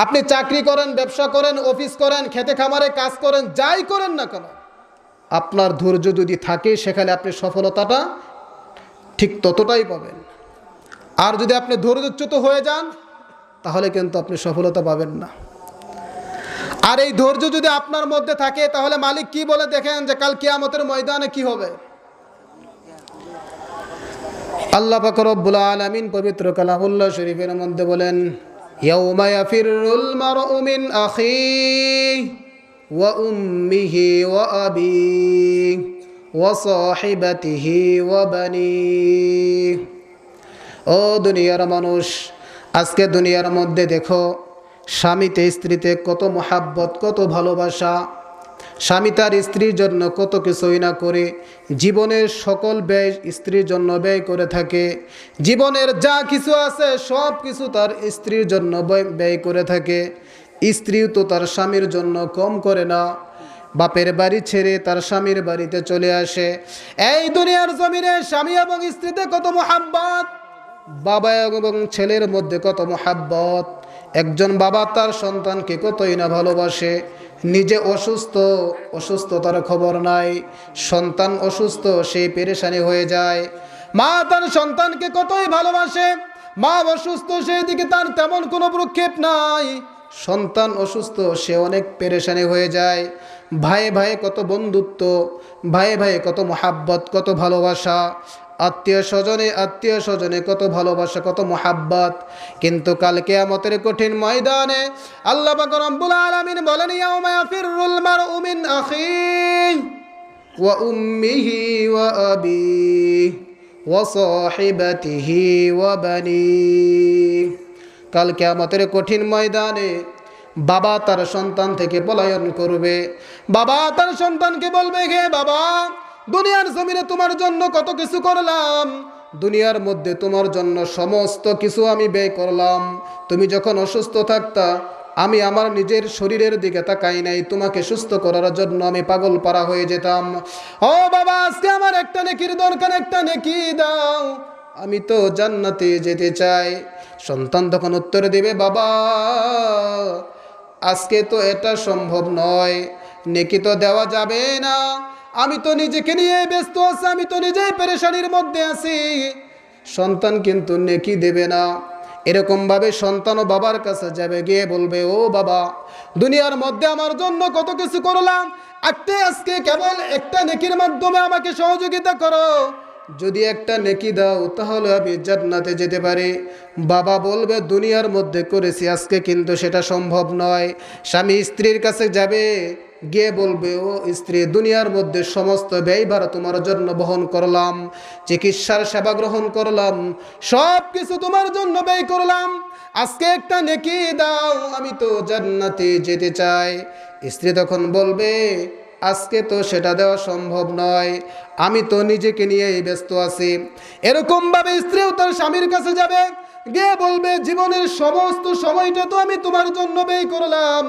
আপনি চাকরি করেন, ব্যবসা করেন, অফিস করেন, খেতে খামারে কাজ করেন, যাই করেন না কেন, আপনার ধৈর্য যদি থাকে সেখানে আপনি সফলতাটা ঠিক ততটাই পাবেন। আর যদি আপনি ধৈর্যচ্যুত হয়ে যান তাহলে কিন্তু আপনি সফলতা পাবেন না। আর এই ধৈর্য যদি আপনার মধ্যে থাকে তাহলে মালিক কি বলে দেখেন যে কাল কিয়ামতের ময়দানে কি হবে। আল্লাহ পাক রব্বুল আলামিন পবিত্র কালামুল্লাহ শরীফের মধ্যে বলেন, ইয়াউমা ইয়াফিরুল মারউ মিন আখিহি ওয়া উম্মিহি ওয়া আবিহি ওয়া সাহিবাতিহি ওয়া বানিহি। ও দুনিয়ার মানুষ, আজকে দুনিয়ার মধ্যে দেখো স্বামীতে স্ত্রীতে কত মহাব্বত, কত ভালোবাসা, স্বামী তার স্ত্রীর জন্য কত কিছুই না করে, জীবনের সকল ব্যয় স্ত্রীর জন্য ব্যয় করে থাকে, জীবনের যা কিছু আছে সব কিছু তার স্ত্রীর জন্য ব্যয় করে থাকে। স্ত্রীও তো তার স্বামীর জন্য কম করে না, বাপের বাড়ি ছেড়ে তার স্বামীর বাড়িতে চলে আসে। এই দুনিয়ার জমিনে স্বামী এবং স্ত্রীতে কত মহাব্বত, বাবা এবং ছেলের মধ্যে কত মহাব্বত। একজন বাবা তার সন্তানকে কতই না ভালোবাসে, নিজে অসুস্থ, অসুস্থতার খবর নাই, সন্তান অসুস্থ, সেই পেরেশানি হয়ে যায়। মা তার সন্তানকে কতই ভালোবাসে, মা অসুস্থ, সেই দিকে তার তেমন কোনো ভ্রুক্ষেপ নাই, সন্তান অসুস্থ, সে অনেক পেরেশানি হয়ে যায়। ভাই ভাই কত বন্ধুত্ব, ভাই ভাই কত মহাব্বত, কত ভালোবাসা, আত্মীয় স্বজনে কত ভালোবাসা, কত মহাব্বত। কিন্তু কাল কিয়ামতের কঠিন ময়দানে আল্লাহ পাক রব্বুল আলামিন বলেন, ইয়াউমা ইয়াফিরুল মারউ মিন আখিহি ওয়া উম্মিহি ওয়া আবিহি ওয়া সাহিবাতিহি ওয়া বানিহি। কাল কিয়ামতের কঠিন ময়দানে বাবা তার সন্তান থেকে পলায়ন করবে। বাবা তার সন্তানকে বলবে, হে বাবা, দুনিয়ার জমিনে তোমার জন্য কত কিছু করলাম, দুনিয়ার মধ্যে তোমার জন্য সমস্ত কিছু আমি ব্যয় করলাম। তুমি যখন অসুস্থ থাকতা আমি আমার নিজের শরীরের দিকে তাকাই নাই, তোমাকে সুস্থ করার জন্য আমি পাগল পারা হয়ে যেতাম। ও বাবা, আজকে আমার একটা নেকির দরকার, একটা নেকি দাও, আমি তো জান্নাতে যেতে চাই। সন্তান তখন উত্তর দেবে, বাবা আজকে তো এটা সম্ভব নয়, নেকি তো দেওয়া যাবে না, আমি তো নিজেকে নিয়ে ব্যস্ত আছি, আমি তো নিজেই পেরেশানির মধ্যে আছি। সন্তান কিন্তু নেকি দেবে না। এরকম ভাবে সন্তানও বাবার কাছে যাবে, গিয়ে বলবে, ও বাবা দুনিয়ার মধ্যে আমার জন্য কত কিছু করলাম, আজকে কেবল একটা নেকির মাধ্যমে আমাকে সহযোগিতা করো, যদি একটা নেকি দাও তাহলে আমি জান্নাতে যেতে পারি। বাবা বলবে, দুনিয়ার মধ্যে করেছি, আজকে কিন্তু সেটা সম্ভব নয়। স্বামী স্ত্রীর কাছে যাবে, গিয়ে বলবে, ও স্ত্রী দুনিয়ার মধ্যে সমস্ত ব্যয়ভার তোমার জন্য বহন করলাম, চিকিৎসার সেবা গ্রহণ করলাম, সব কিছু তোমার জন্য ব্যয় করলাম, আজকে একটা নেকি দাও, আমি তো জান্নাতে যেতে চাই। স্ত্রী তখন বলবে, আজকে তো সেটা দেওয়া সম্ভব নয়, আমি তো নিজেকে নিয়েই ব্যস্ত আছি। এরকমভাবে স্ত্রীও তার স্বামীর কাছে যাবে, গিয়ে বলবে, জীবনের সমস্ত সময়টা তো আমি তোমার জন্য ব্যয় করলাম,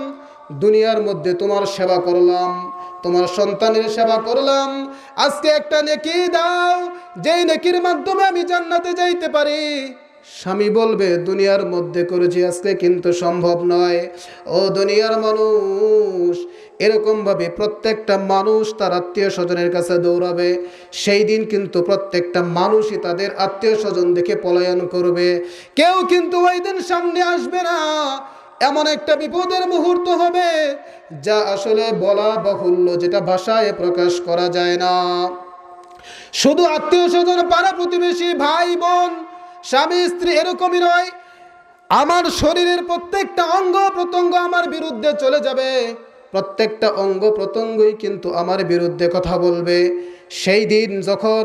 দুনিয়ার মধ্যে তোমার সেবা করলাম, তোমার সন্তানের সেবা করলাম, আজকে একটা নেকি দাও, যেই নেকির মাধ্যমে আমি জান্নাতে যাইতে পারি। স্বামী বলবে, দুনিয়ার মধ্যে করেছি, আজকে কিন্তু সম্ভব নয়। ও দুনিয়ার মানুষ, এরকমভাবে প্রত্যেকটা মানুষ তার আত্মীয় স্বজনের কাছে দৌড়াবে। সেই দিন কিন্তু প্রত্যেকটা মানুষই তাদের আত্মীয় স্বজন দেখে পলায়ন করবে, কেউ কিন্তু ওই দিন সামনে আসবে না। এমন একটা বিপদের মুহূর্ত হবে যা আসলে বলা বাহুল্য, যেটা ভাষায় প্রকাশ করা যায় না। শুধু আত্মীয় স্বজন, পাড়া প্রতিবেশী, ভাই বোন, স্বামী স্ত্রী এরকমই নয়, আমার শরীরের প্রত্যেকটা অঙ্গ প্রত্যঙ্গ আমার বিরুদ্ধে চলে যাবে, প্রত্যেকটা অঙ্গ প্রত্যঙ্গই কিন্তু আমার বিরুদ্ধে কথা বলবে। সেই দিন যখন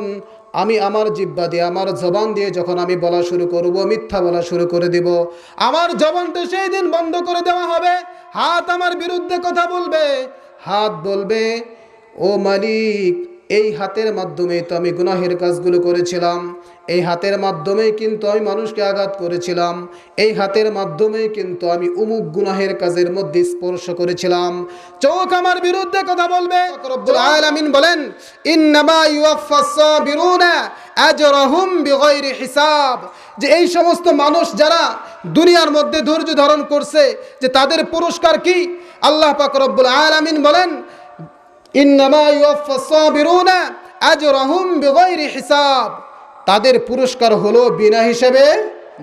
আমি আমার জিহ্বা দিয়ে, আমার জবান দিয়ে যখন আমি বলা শুরু করব, মিথ্যা বলা শুরু করে দিব, আমার জবানটা সেই দিন বন্ধ করে দেওয়া হবে। হাত আমার বিরুদ্ধে কথা বলবে, হাত বলবে, ও মালিক, এই হাতের মাধ্যমেই তো আমি গুনাহের কাজগুলো করেছিলাম, এই হাতের মাধ্যমেই কিন্তু আমি মানুষকে আঘাত করেছিলাম, এই হাতের মাধ্যমেই কিন্তু আমি অমুক গুনাহের কাজের মধ্যে স্পর্শ করেছিলাম। চোখ আমার বিরুদ্ধে কথা বলবে। রব্বুল আলামিন বলেন, ইন্নামা ইউওয়াফাস সাবিরুনা আজরাহুম বিগাইরি হিসাব, যে এই সমস্ত মানুষ যারা দুনিয়ার মধ্যে ধৈর্য ধারণ করছে, যে তাদের পুরস্কার কি? আল্লাহ পাক রব্বুল আলামিন বলেন, ইন্নামা ইউওয়াফাস সাবিরুনা আজরাহুম বিগাইরি হিসাব, তাদের পুরস্কার হলো বিনা হিসাবে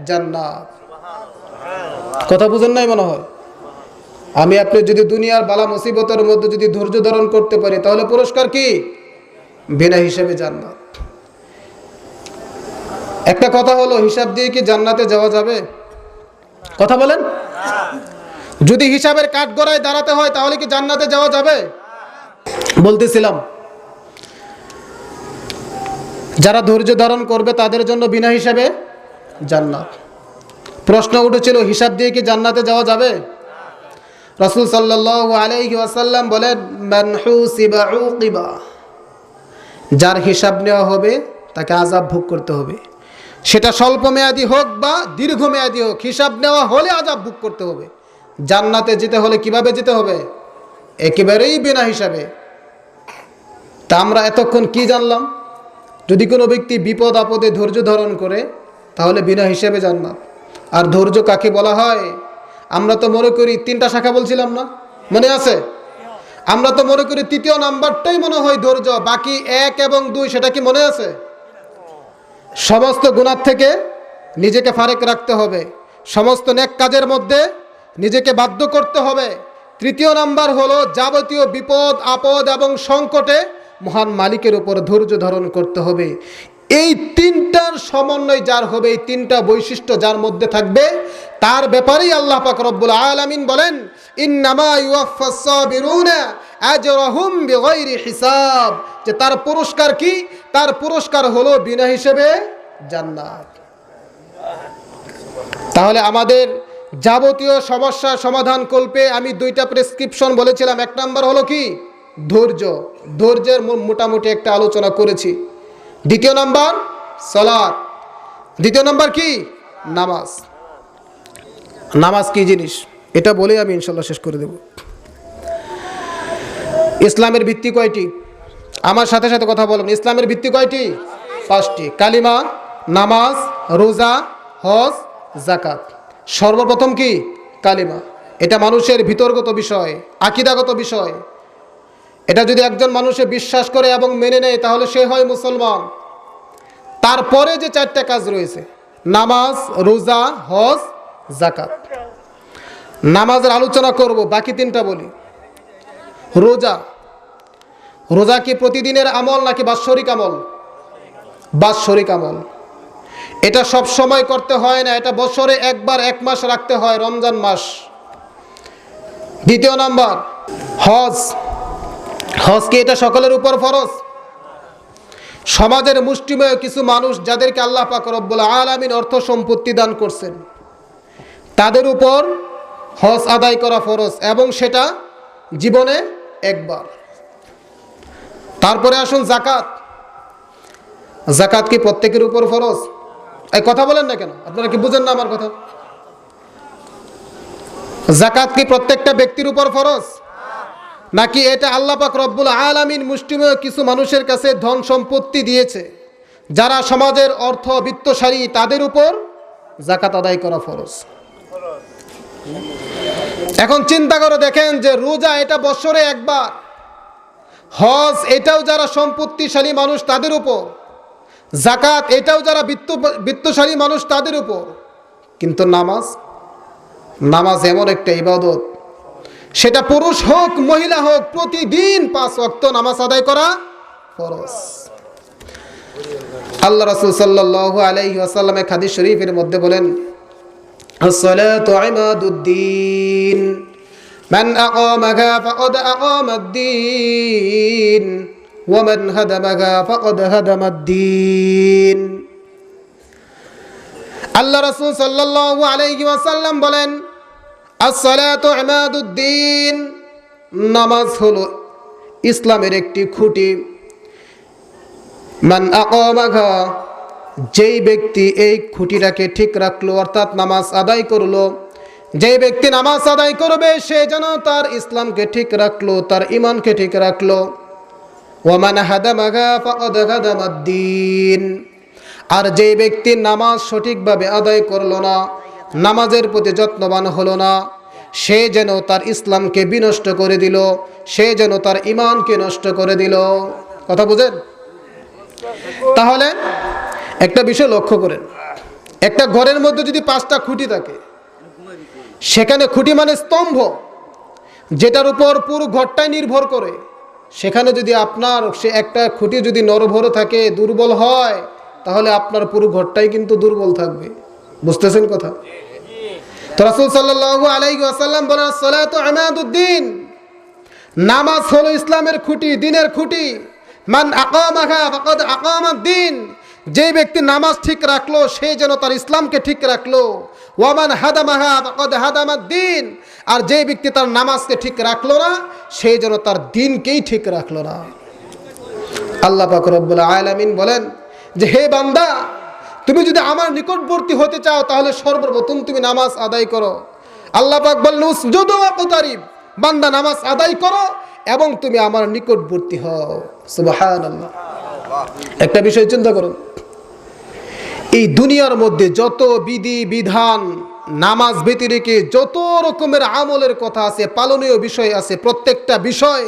জান্নাত। কথা বুঝেন নাই মনে হয়? আমি আপনি যদি দুনিয়ার বালা মুসিবতের মধ্যে যদি ধৈর্য ধারণ করতে পারি, তাহলে পুরস্কার কি? বিনা হিসাবে জান্নাত। একটা কথা হলো, হিসাব দিয়ে কি জান্নাতে যাওয়া যাবে? কথা বলেন। যদি হিসাবের কাঠগড়ায় দাঁড়াতে হয়, তাহলে কি জান্নাতে যাওয়া যাবে? বলতেছিলাম, যারা ধৈর্য ধারণ করবে তাদের জন্য বিনা হিসাবে জান্নাত। প্রশ্ন উঠেছিল, হিসাব দিয়ে কি জান্নাতে যাওয়া যাবে? রাসূল সাল্লাল্লাহু আলাইহি ওয়াসাল্লাম বলেন, মান হুসিবা উকিবা, যার হিসাব নেওয়া হবে তাকে আযাব ভোগ করতে হবে, সেটা স্বল্প মেয়াদী হোক বা দীর্ঘমেয়াদী হোক, হিসাব নেওয়া হলে আযাব ভোগ করতে হবে। জান্নাতে যেতে হলে কিভাবে যেতে হবে? একেবারেই বিনা হিসাবে। তা আমরা এতক্ষণ কি জানলাম? যদি কোনো ব্যক্তি বিপদ আপদে ধৈর্য ধারণ করে, তাহলে বিনা হিসাবে জান্নাত। আর ধৈর্য কাকে বলা হয়? আমরা তো মনে করি তিনটা শাখা বলছিলাম না, মনে আছে? আমরা তো মনে করি তৃতীয় নাম্বারটাই মনে হয় ধৈর্য, বাকি 1 এবং 2 সেটা কি মনে আছে? সমস্ত গুনাহ থেকে নিজেকে ফারেক রাখতে হবে, সমস্ত নেক কাজের মধ্যে নিজেকে বাধ্য করতে হবে। তৃতীয় নাম্বার হলো যাবতীয় বিপদ আপদ এবং সংকটে মহান মালিকের উপর ধৈর্য ধারণ করতে হবে। এই তিনটার সমন্বয় যার হবে, এই তিনটা বৈশিষ্ট্য যার মধ্যে থাকবে, তার ব্যাপারেই আল্লাহ পাক রব্বুল আলামিন বলেন, ইন্নামা ইউওয়াফাস সাবিরুনা আজরাহুম বিগাইরি হিসাব, যে তার পুরস্কার কি? তার পুরস্কার হলো বিনা হিসেবে জান্নাত। তাহলে আমাদের যাবতীয় সমস্যার সমাধান কল্পে আমি 2টা প্রেসক্রিপশন বলেছিলাম। 1 নাম্বার হলো কি? ধৈর্য। ধৈর্যের মোটামুটি একটা আলোচনা করেছি। 2য় নাম্বার সালাত। 2য় নাম্বার কি? নামাজ। নামাজ কি জিনিস? এটা বলে আমি ইনশাল্লাহ শেষ করে দেব। ইসলামের ভিত্তি কয়টি? আমার সাথে সাথে কথা বলবেন। ইসলামের ভিত্তি কয়টি? 5টি। কালিমা, নামাজ, রোজা, হজ, যাকাত। সর্বপ্রথম কি? কালিমা। এটা মানুষের ভিতরগত বিষয়, আকীদাগত বিষয়। এটা যদি একজন মানুষে বিশ্বাস করে এবং মেনে নেয় তাহলে সে হয় মুসলমান। তারপরে যে 4টা কাজ রয়েছে, নামাজ, রোজা, হজ, যাকাত। নামাজের আলোচনা করব, বাকি 3টা বলি। রোজা, রোজা কি প্রতিদিনের আমল নাকি বাৎসরিক আমল? বাৎসরিক আমল। এটা সব সময় করতে হয় না, এটা বছরে একবার 1 মাস রাখতে হয়, রমজান মাস। 2 নাম্বার হজ। হজ কি এটা সকলের উপর ফরজ? সমাজের মুষ্টিমেয় কিছু মানুষ যাদেরকে আল্লাহ পাক রব্বুল আলামিন অর্থ সম্পত্তি দান করছেন, তাদের উপর হজ আদায় করা ফরজ, এবং সেটা জীবনে একবার। তারপরে আসুন যাকাত। যাকাত কি প্রত্যেকের উপর ফরজ? এই কথা বলেন না কেন? আপনারা কি বুঝেন না আমার কথা? যাকাত কি প্রত্যেকটা ব্যক্তির উপর ফরজ, নাকি এটা আল্লাহ পাক রব্বুল আলামিন মুষ্টিমেয় কিছু মানুষের কাছে ধন সম্পত্তি দিয়েছে, যারা সমাজের অর্থ বিত্তশালী, তাদের উপর যাকাত আদায় করা ফরজ? এখন চিন্তা করে দেখেন যে রোজা এটা বছরে একবার, হজ এটাও যারা সম্পত্তিশালী মানুষ তাদের উপর, যাকাত এটাও যারা বিত্তশালী মানুষ তাদের উপর। কিন্তু নামাজ, নামাজ এমন একটা ইবাদত, সেটা পুরুষ হোক মহিলা হোক, প্রতিদিন 5 ওয়াক্ত নামাজ আদায় করা ফরজ। আল্লাহ রাসূল সাল্লাল্লাহু আলাইহি ওয়াসাল্লাম এক হাদিস শরীফের মধ্যে বলেন, as-salatu imaduddin man aqamaha faqad aqama ad-din wa man hadamaha faqad hadama ad-din। আল্লাহ রাসূল সাল্লাল্লাহু আলাইহি ওয়াসাল্লাম বলেন, as-salatu imaduddin, নামাজ হলো ইসলামের একটি খুঁটি। মান আকামাহা, যেই ব্যক্তি এই খুঁটিটাকে ঠিক রাখলো, অর্থাৎ নামাজ আদায় করলো, যেই ব্যক্তি নামাজ আদায় করবে সে যেন তার ইসলামকে ঠিক রাখলো, তার ঈমানকে ঠিক রাখলো। ওয়া মান হাদামাহা ফাকাদ হাদামাদ-দ্বীন, আর যেই ব্যক্তি নামাজ সঠিকভাবে আদায় করলো না, নামাজের প্রতি যত্নবান হলো না, সে যেন তার ইসলামকে বিনষ্ট করে দিল, সে যেন তার ঈমানকে নষ্ট করে দিল। কথা বুঝেন? তাহলে একটা বিষয় লক্ষ্য করেন, একটা ঘরের মধ্যে যদি 5টা খুঁটি থাকে, সেখানে খুঁটি মানে স্তম্ভ, যেটার উপর পুরো ঘরটাই নির্ভর করে, সেখানে যদি আপনার সে একটা খুঁটি যদি নড়বড়ে থাকে, দুর্বল হয়, তাহলে আপনার পুরো ঘরটাই কিন্তু দুর্বল থাকবে। বুঝতেছেন কথা? তো রাসূল সাল্লাল্লাহু আলাইহি ওয়াসাল্লাম বলেন, as-salatu imaduddin, নামাজ হলো ইসলামের খুঁটি, দ্বীনের খুঁটি। মান আকামাহা ফাকাদ আকামা ad-দ্বীন, যে ব্যক্তি নামাজ ঠিক রাখলো সে যেন তার ইসলামকে ঠিক রাখলো। ওয়া মান হাদামাহা ফাকাদ হাদামা ad-দ্বীন, আর যে ব্যক্তি তার নামাজকে ঠিক রাখলো না সে যেন তার দ্বীনকেই ঠিক রাখলো না। আল্লাহ পাক রব্বুল আলামিন বলেন যে, হে বান্দা, তুমি যদি আমার নিকটবর্তী হতে চাও তাহলে সর্বপ্রথম তুমি নামাজ আদায় করো। আল্লাহ পাক বলেন, উসজুদু ওয়াকতারিব, বান্দা নামাজ আদায় করো এবং তুমি আমার নিকটবর্তী হও। সুবহানাল্লাহ। একটা বিষয় চিন্তা করুন, এই দুনিয়ার মধ্যে যত বিধি বিধান, নামাজ ব্যতিরেকে যত রকমের আমলের কথা আছে, পালনীয় বিষয় আছে, প্রত্যেকটা বিষয়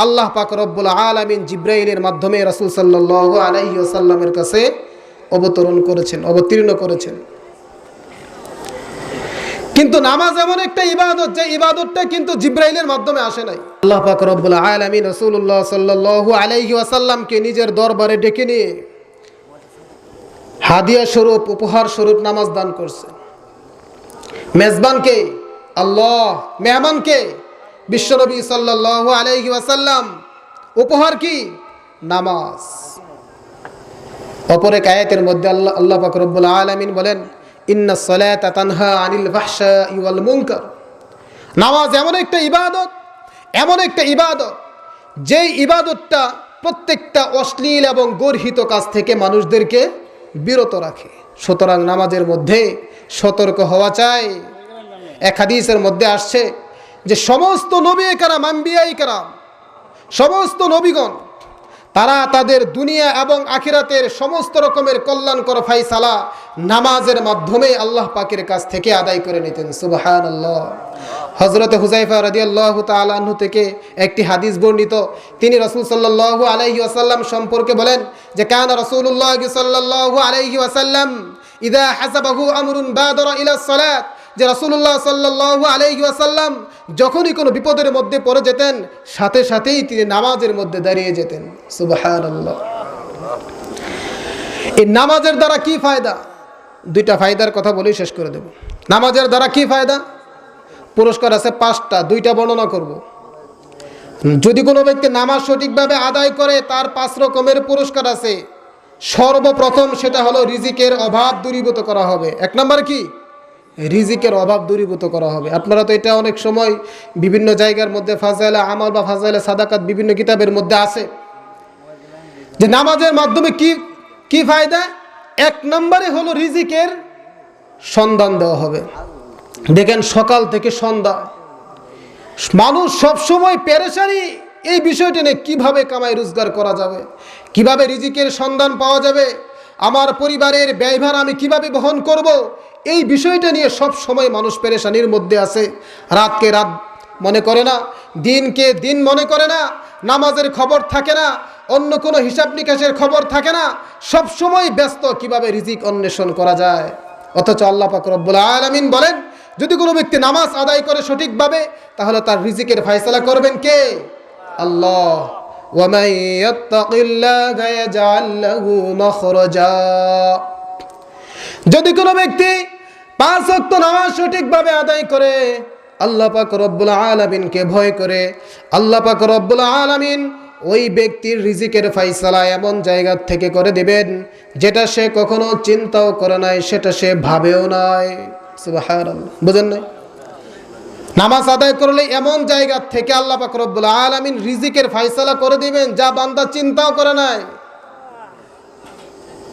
আল্লাহ পাক রব্বুল আলামিন জিবরাইলের মাধ্যমে রাসূল সাল্লাল্লাহু আলাইহি ওয়াসাল্লামের কাছে অবতীর্ণ করেছেন। কিন্তু নামাজ এমন একটা ইবাদত, যে ইবাদতটা কিন্তু জিবরাইলের মাধ্যমে আসে নাই। আল্লাহ পাক রব্বুল আলামিন রাসূলুল্লাহ সাল্লাল্লাহু আলাইহি ওয়াসাল্লামকে নিজের দরবারে ডেকে নিয়ে হাদিয়া স্বরূপ, উপহার স্বরূপ নামাজ দান করছেন। মেজবানকে আল্লাহ, মেহমানকে বিশ্বনবী সাল্লাল্লাহু আলাইহি ওয়াসাল্লাম, উপহার কি? নামাজ। অপর এক আয়াতের মধ্যে আল্লাহ পাক রব্বুল আলামিন বলেন, ইন্নাস সালাতা তানহা আনিল ফাহশাই ওয়াল মুনকার। নামাজ এমন একটা ইবাদত, এমন একটা ইবাদত, যেই ইবাদতটা প্রত্যেকটা অশ্লীল এবং গর্হিত কাজ থেকে মানুষদেরকে বিরত রাখে। সুতরাং নামাজের মধ্যে সতর্ক হওয়া চাই। এক হাদিসের মধ্যে আসছে যে সমস্ত নবী কেরাম, আম্বিয়াই কেরাম, সমস্ত নবীগণ তারা তাদের দুনিয়া এবং আখিরাতের সমস্ত রকমের কল্যাণকর ফায়সালা নামাজের মাধ্যমে আল্লাহ পাকের কাছ থেকে আদায় করে নিতেন। সুবহানাল্লাহ। হযরত হুযায়ফা রাদিয়াল্লাহু তাআলা আনহু থেকে একটি হাদিস বর্ণিত, তিনি রাসূল সাল্লাল্লাহু আলাইহি ওয়াসাল্লাম সম্পর্কে বলেন যে কানা রাসূলুল্লাহ সাল্লাল্লাহু আলাইহি ওয়াসাল্লাম ইযা হাসাবাহু আমরুন বাদারা ইলা সালাত, যে রাসূলুল্লাহ সাল্লাল্লাহু আলাইহি ওয়াসাল্লাম যখনই কোনো বিপদের মধ্যে পড়ে যেতেন সাথে সাথেই তিনি নামাজের মধ্যে দাঁড়িয়ে যেতেন। সুবহানাল্লাহ। এই নামাজের দ্বারা কি ফায়দা? দুইটা ফায়দার কথা বলে শেষ করে দেব। নামাজের দ্বারা কি ফায়দা? পুরস্কার আছে 5টা, 2টা বর্ণনা করব। যদি কোনো ব্যক্তি নামাজ সঠিকভাবে আদায় করে তার 5 রকমের পুরস্কার আছে। সর্বপ্রথম সেটা হলো রিজিকের অভাব দূরীভূত করা হবে। 1 নম্বর কি? রিজিকের অভাব দূরীভূত করা হবে। আপনারা তো এটা অনেক সময় বিভিন্ন জায়গার মধ্যে ফাজাইলে আমাল বা ফাজাইলে সাদাকাত বিভিন্ন কিতাবের মধ্যে আছে যে নামাজের মাধ্যমে কি কি ফায়দা। 1 নম্বরে হলো রিজিকের সন্ধান দেওয়া হবে। দেখেন সকাল থেকে সন্ধ্যা মানুষ সব সময় পেরেশানি এই বিষয়টা নিয়ে, কিভাবে কামাই রোজগার করা যাবে, কিভাবে রিজিকের সন্ধান পাওয়া যাবে, আমার পরিবারের ব্যয়ভার আমি কিভাবে বহন করব, এই বিষয়টা নিয়ে সব সময় মানুষ পেরেশানির মধ্যে আছে। রাতকে রাত মনে করে না, দিনকে দিন মনে করে না, নামাজের খবর থাকে না, অন্য কোনো হিসাব নিকাশের খবর থাকে না, সব সময় ব্যস্ত কিভাবে রিজিক অন্বেষণ করা যায়। অথচ আল্লাহ পাক রব্বুল আলামিন বলেন যদি কোনো ব্যক্তি নামাজ আদায় করে সঠিকভাবে তাহলে তার রিজিকের ফয়সালা করবেন কে? আল্লাহ। ওয়া মান ইয়াত্তাকিল্লাহা ইয়াজআল লাহু মাখরাজা। যদি কোনো ব্যক্তি 5 ওয়াক্ত নামাজ সঠিকভাবে আদায় করে, আল্লাহ পাক রব্বুল আলামিনকে ভয় করে, আল্লাহ পাক রব্বুল আলামিন ওই ব্যক্তির রিজিকের ফয়সালা এমন জায়গা থেকে করে দিবেন যেটা সে কখনো চিন্তাও করে নাই, সেটা সে ভাবেও নাই। সুবহানাল্লাহ। বুঝেন না? নামাজ আদায় করলে এমন জায়গা থেকে আল্লাহ পাক রব্বুল আলামিন রিজিকের ফয়সালা করে দিবেন যা বান্দা চিন্তাও করে নাই।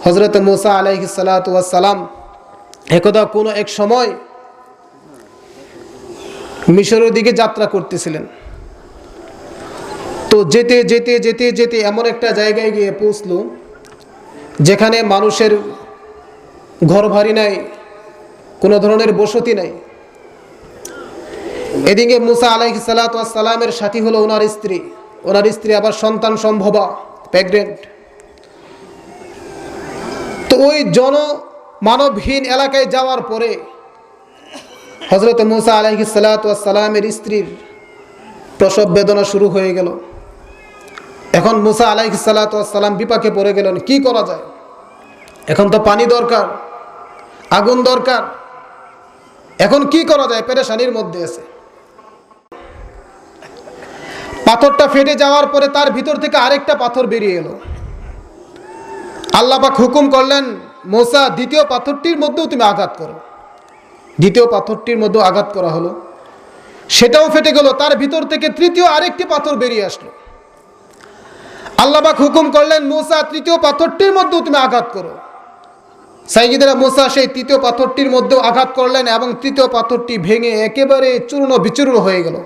হযরত মুসা আলাইহিস সালাতু ওয়াস সালাম একদা কোনো এক সময় মিশরের দিকে যাত্রা করতেছিলেন। তো যেতে যেতে যেতে যেতে এমন একটা জায়গায় গিয়ে পৌঁছলো যেখানে মানুষের ঘরবাড়ি নাই, কোনো ধরনের বসতি নাই। এদিকে মুসা আলাইহিস সালাতু ওয়াস সালামের সাথী হলো ওনার স্ত্রী আবার সন্তান সম্ভবা, প্রেগনেন্ট। তো ওই মানবহীন এলাকায় যাওয়ার পরে হযরত মুসা আলাইহিস সালাতু ওয়াস সালামের স্ত্রীর প্রসব বেদনা শুরু হয়ে গেল। এখন মুসা আলাইহিস সালাতু ওয়াস সালাম বিপাকে পড়ে গেলেন, কি করা যায়? এখন তো পানি দরকার, আগুন দরকার, এখন কি করা যায়? পেরেশানির মধ্যে আছে। পাথরটা ফেটে যাওয়ার পরে তার ভিতর থেকে আরেকটা পাথর বেরিয়ে এলো। আল্লাহ পাক হুকুম করলেন, মুসা দ্বিতীয় পাথরটির মধ্যেও তুমি আঘাত করো। দ্বিতীয় পাথরটির মধ্যেও আঘাত করা হলো, সেটাও ফেটে গেল। তার ভিতর থেকে তৃতীয় আরেকটি পাথর বেরিয়ে আসলো। আল্লাহ পাক হুকুম করলেন, মুসা তৃতীয় পাথরটির মধ্যেও তুমি আঘাত করো। সাইয়্যিদনা মুসা সেই তৃতীয় পাথরটির মধ্যেও আঘাত করলেন এবং তৃতীয় পাথরটি ভেঙে একেবারে চূর্ণ বিচূর্ণ হয়ে গেল।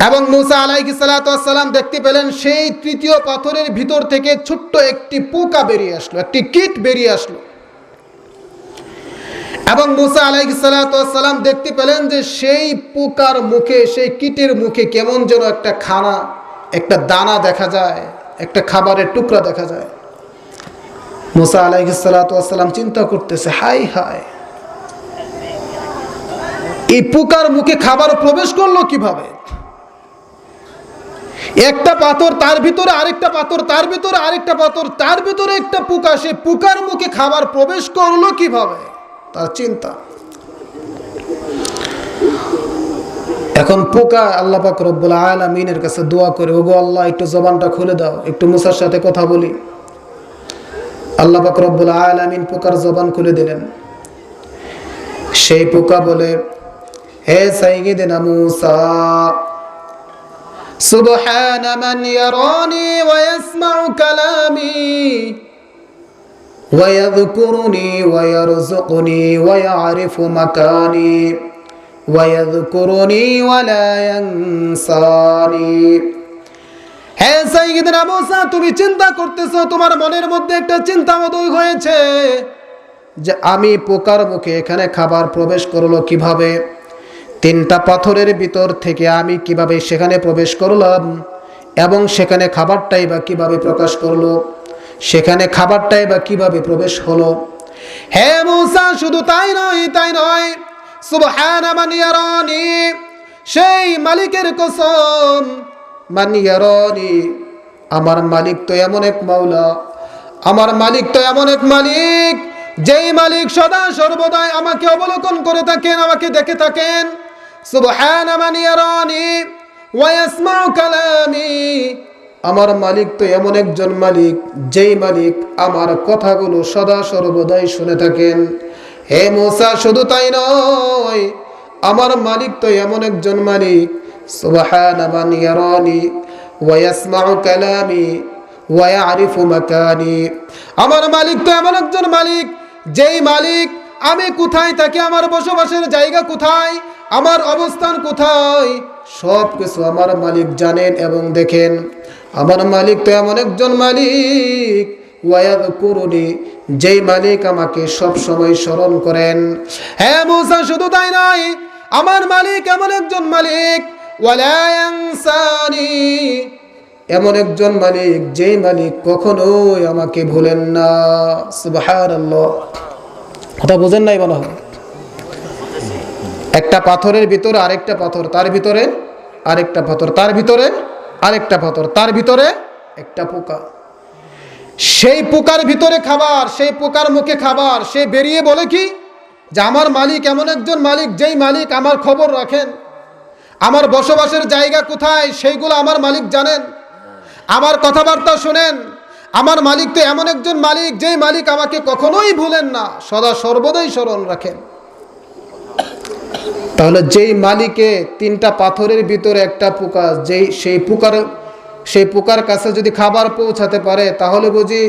এবং মুসা আলাইহিস সালাতু ওয়াস সালাম দেখতে পেলেন সেই তৃতীয় পাথরের ভিতর থেকে ছোট্ট একটি পোকা বেরিয়ে আসলো, একটি কীট বেরিয়ে আসলো। এবং মুসা আলাইহিস সালাতু ওয়াস সালাম দেখতে পেলেন যে সেই পোকার মুখে, সেই কীটের মুখে কেমন যেন একটা দানা দেখা যায়, একটা খাবারের টুকরা দেখা যায়। মুসা আলাইহিস সালাতু ওয়াস সালাম চিন্তা করতেছে, হায় হায়, এই পোকার মুখে খাবার প্রবেশ করলো কিভাবে? একটা পাথর, তার ভিতরে আরেকটা পাথর, তার ভিতরে আরেকটা পাথর, তার ভিতরে একটা পোকা, সে পোকার মুখে খাবার প্রবেশ করলো কিভাবে? তার চিন্তা। এখন পোকা আল্লাহ পাক রব্বুল আলামিনের কাছে দোয়া করে, ওগো আল্লাহ একটু জবানটা খুলে দাও, একটু মুসার সাথে কথা বলি। আল্লাহ পাক রব্বুল আলামিন পোকার জবান খুলে দিলেন। সেই পোকা বলে, হে সাইয়্যিদনা মুসা, সুবহানা মান ইয়ারানি ওয়া ইয়াসমাউ কালামি ويذكرني ويرزقني ويعرف مكاني ويذكرني ولا ينساني। হে সাইয়্যিদনা মুসা, তুমি চিন্তা করতেছো, তোমার মনের মধ্যে একটা চিন্তা উদয় হয়েছে যে আমি পোকার মুখে এখানে খাবার প্রবেশ করলো কিভাবে, তিনটা পাথরের ভিতর থেকে আমি কিভাবে সেখানে প্রবেশ করলাম, এবং সেখানে খাবারটাই বা কিভাবে প্রকাশ করলো, সেখানে খাবারটাই বা কিভাবে প্রবেশ হলো। হে মুসা, শুধু তাই নয়, সুবহানা মান ইয়ারানি, সেই মালিকের কসম, মান ইয়ারানি, আমার মালিক তো এমন এক মাওলা, আমার মালিক তো এমন এক মালিক, যেই মালিক সদা সর্বদাই আমাকে অবলোকন করে থাকেন, আমাকে দেখে থাকেন। সুবহানা মান ইয়ারানি ওয়া ইয়াসমাউ কালামি, আমার মালিক তো এমন একজন মালিক, যেই মালিক আমার কথাগুলো সদা সর্বদাই শুনে থাকেন। হে মুসা, শুধু তাই নয়, আমার মালিক তো এমন একজন মালিক, সুবহানা মান ইয়ারানি ওয়া ইয়াসমাউ কালামি ওয়া ইয়ারিফু মাকানি, আমার মালিক তো এমন একজন মালিক, যেই মালিক আমি কোথায় থাকি, আমার বসবাসের জায়গা কোথায়, আমার অবস্থান কোথায়, সব কিছু আমার মালিক জানেন এবং দেখেন। আমার মালিক তো এমন একজন মালিক, ওয়ায়াযকুরুনি, যেই মালিক আমাকে সব সময় স্মরণ করেন। হ্যাঁ মুসা, শুধু তাই নয়, আমার মালিক এমন একজন মালিক, ওয়ালা ইয়ানসানি, এমন একজন মালিক, যেই মালিক কখনোই আমাকে ভুলেন না। সুবহানাল্লাহ, কথা বোঝেন নাই বলা হয়। একটা পাথরের ভিতরে আরেকটা পাথর, তার ভিতরে আরেকটা পাথর, তার ভিতরে আরেকটা পাথর, তার ভিতরে একটা পোকা। সেই পোকার ভিতরে খাবার, সেই পোকার মুখে খাবার, সে বেরিয়ে বলে কি যে আমার মালিক এমন একজন মালিক, যেই মালিক আমার খবর রাখেন, আমার বসবাসের জায়গা কোথায় সেইগুলো আমার মালিক জানেন, আমার কথাবার্তা শুনেন। আমার মালিক তো এমন একজন মালিক, যেই মালিক আমাকে কখনোই ভুলেন না, সদা সর্বদাই স্মরণ রাখেন। তাহলে যেই মালিকে তিনটা পাথরের ভিতরে একটা পোকা, সেই পোকার কাছে যদি খাবার পৌঁছাতে পারে, তাহলে বুঝি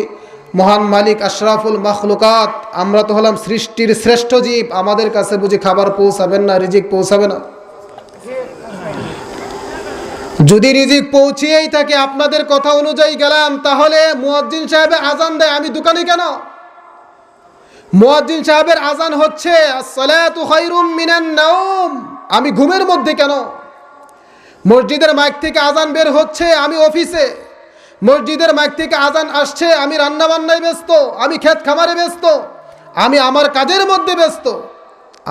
মহান মালিক আশরাফুল মাখলুকাত, আমরা তো হলাম সৃষ্টির শ্রেষ্ঠ জীব, আমাদের কাছে বুঝি খাবার পৌঁছাবেন না, রিজিক পৌঁছাবে না? যদি রিজিক পৌঁছিয়েই থাকে, আপনাদের কথা অনুযায়ী গেলাম, তাহলে মুয়াজ্জিন সাহেব আজান দেয়, আমি দোকানে কেন? মুয়াজ্জিন সাহেবের আজান হচ্ছে আসসালাতু খায়রুম মিনান নাওম, আমি ঘুমের মধ্যে কেন? মসজিদের মাইক থেকে আজান বের হচ্ছে, আমি অফিসে। মসজিদের মাইক থেকে আজান আসছে, আমি রান্না বান্নায় ব্যস্ত, আমি ক্ষেত খামারে ব্যস্ত, আমি আমার কাজের মধ্যে ব্যস্ত।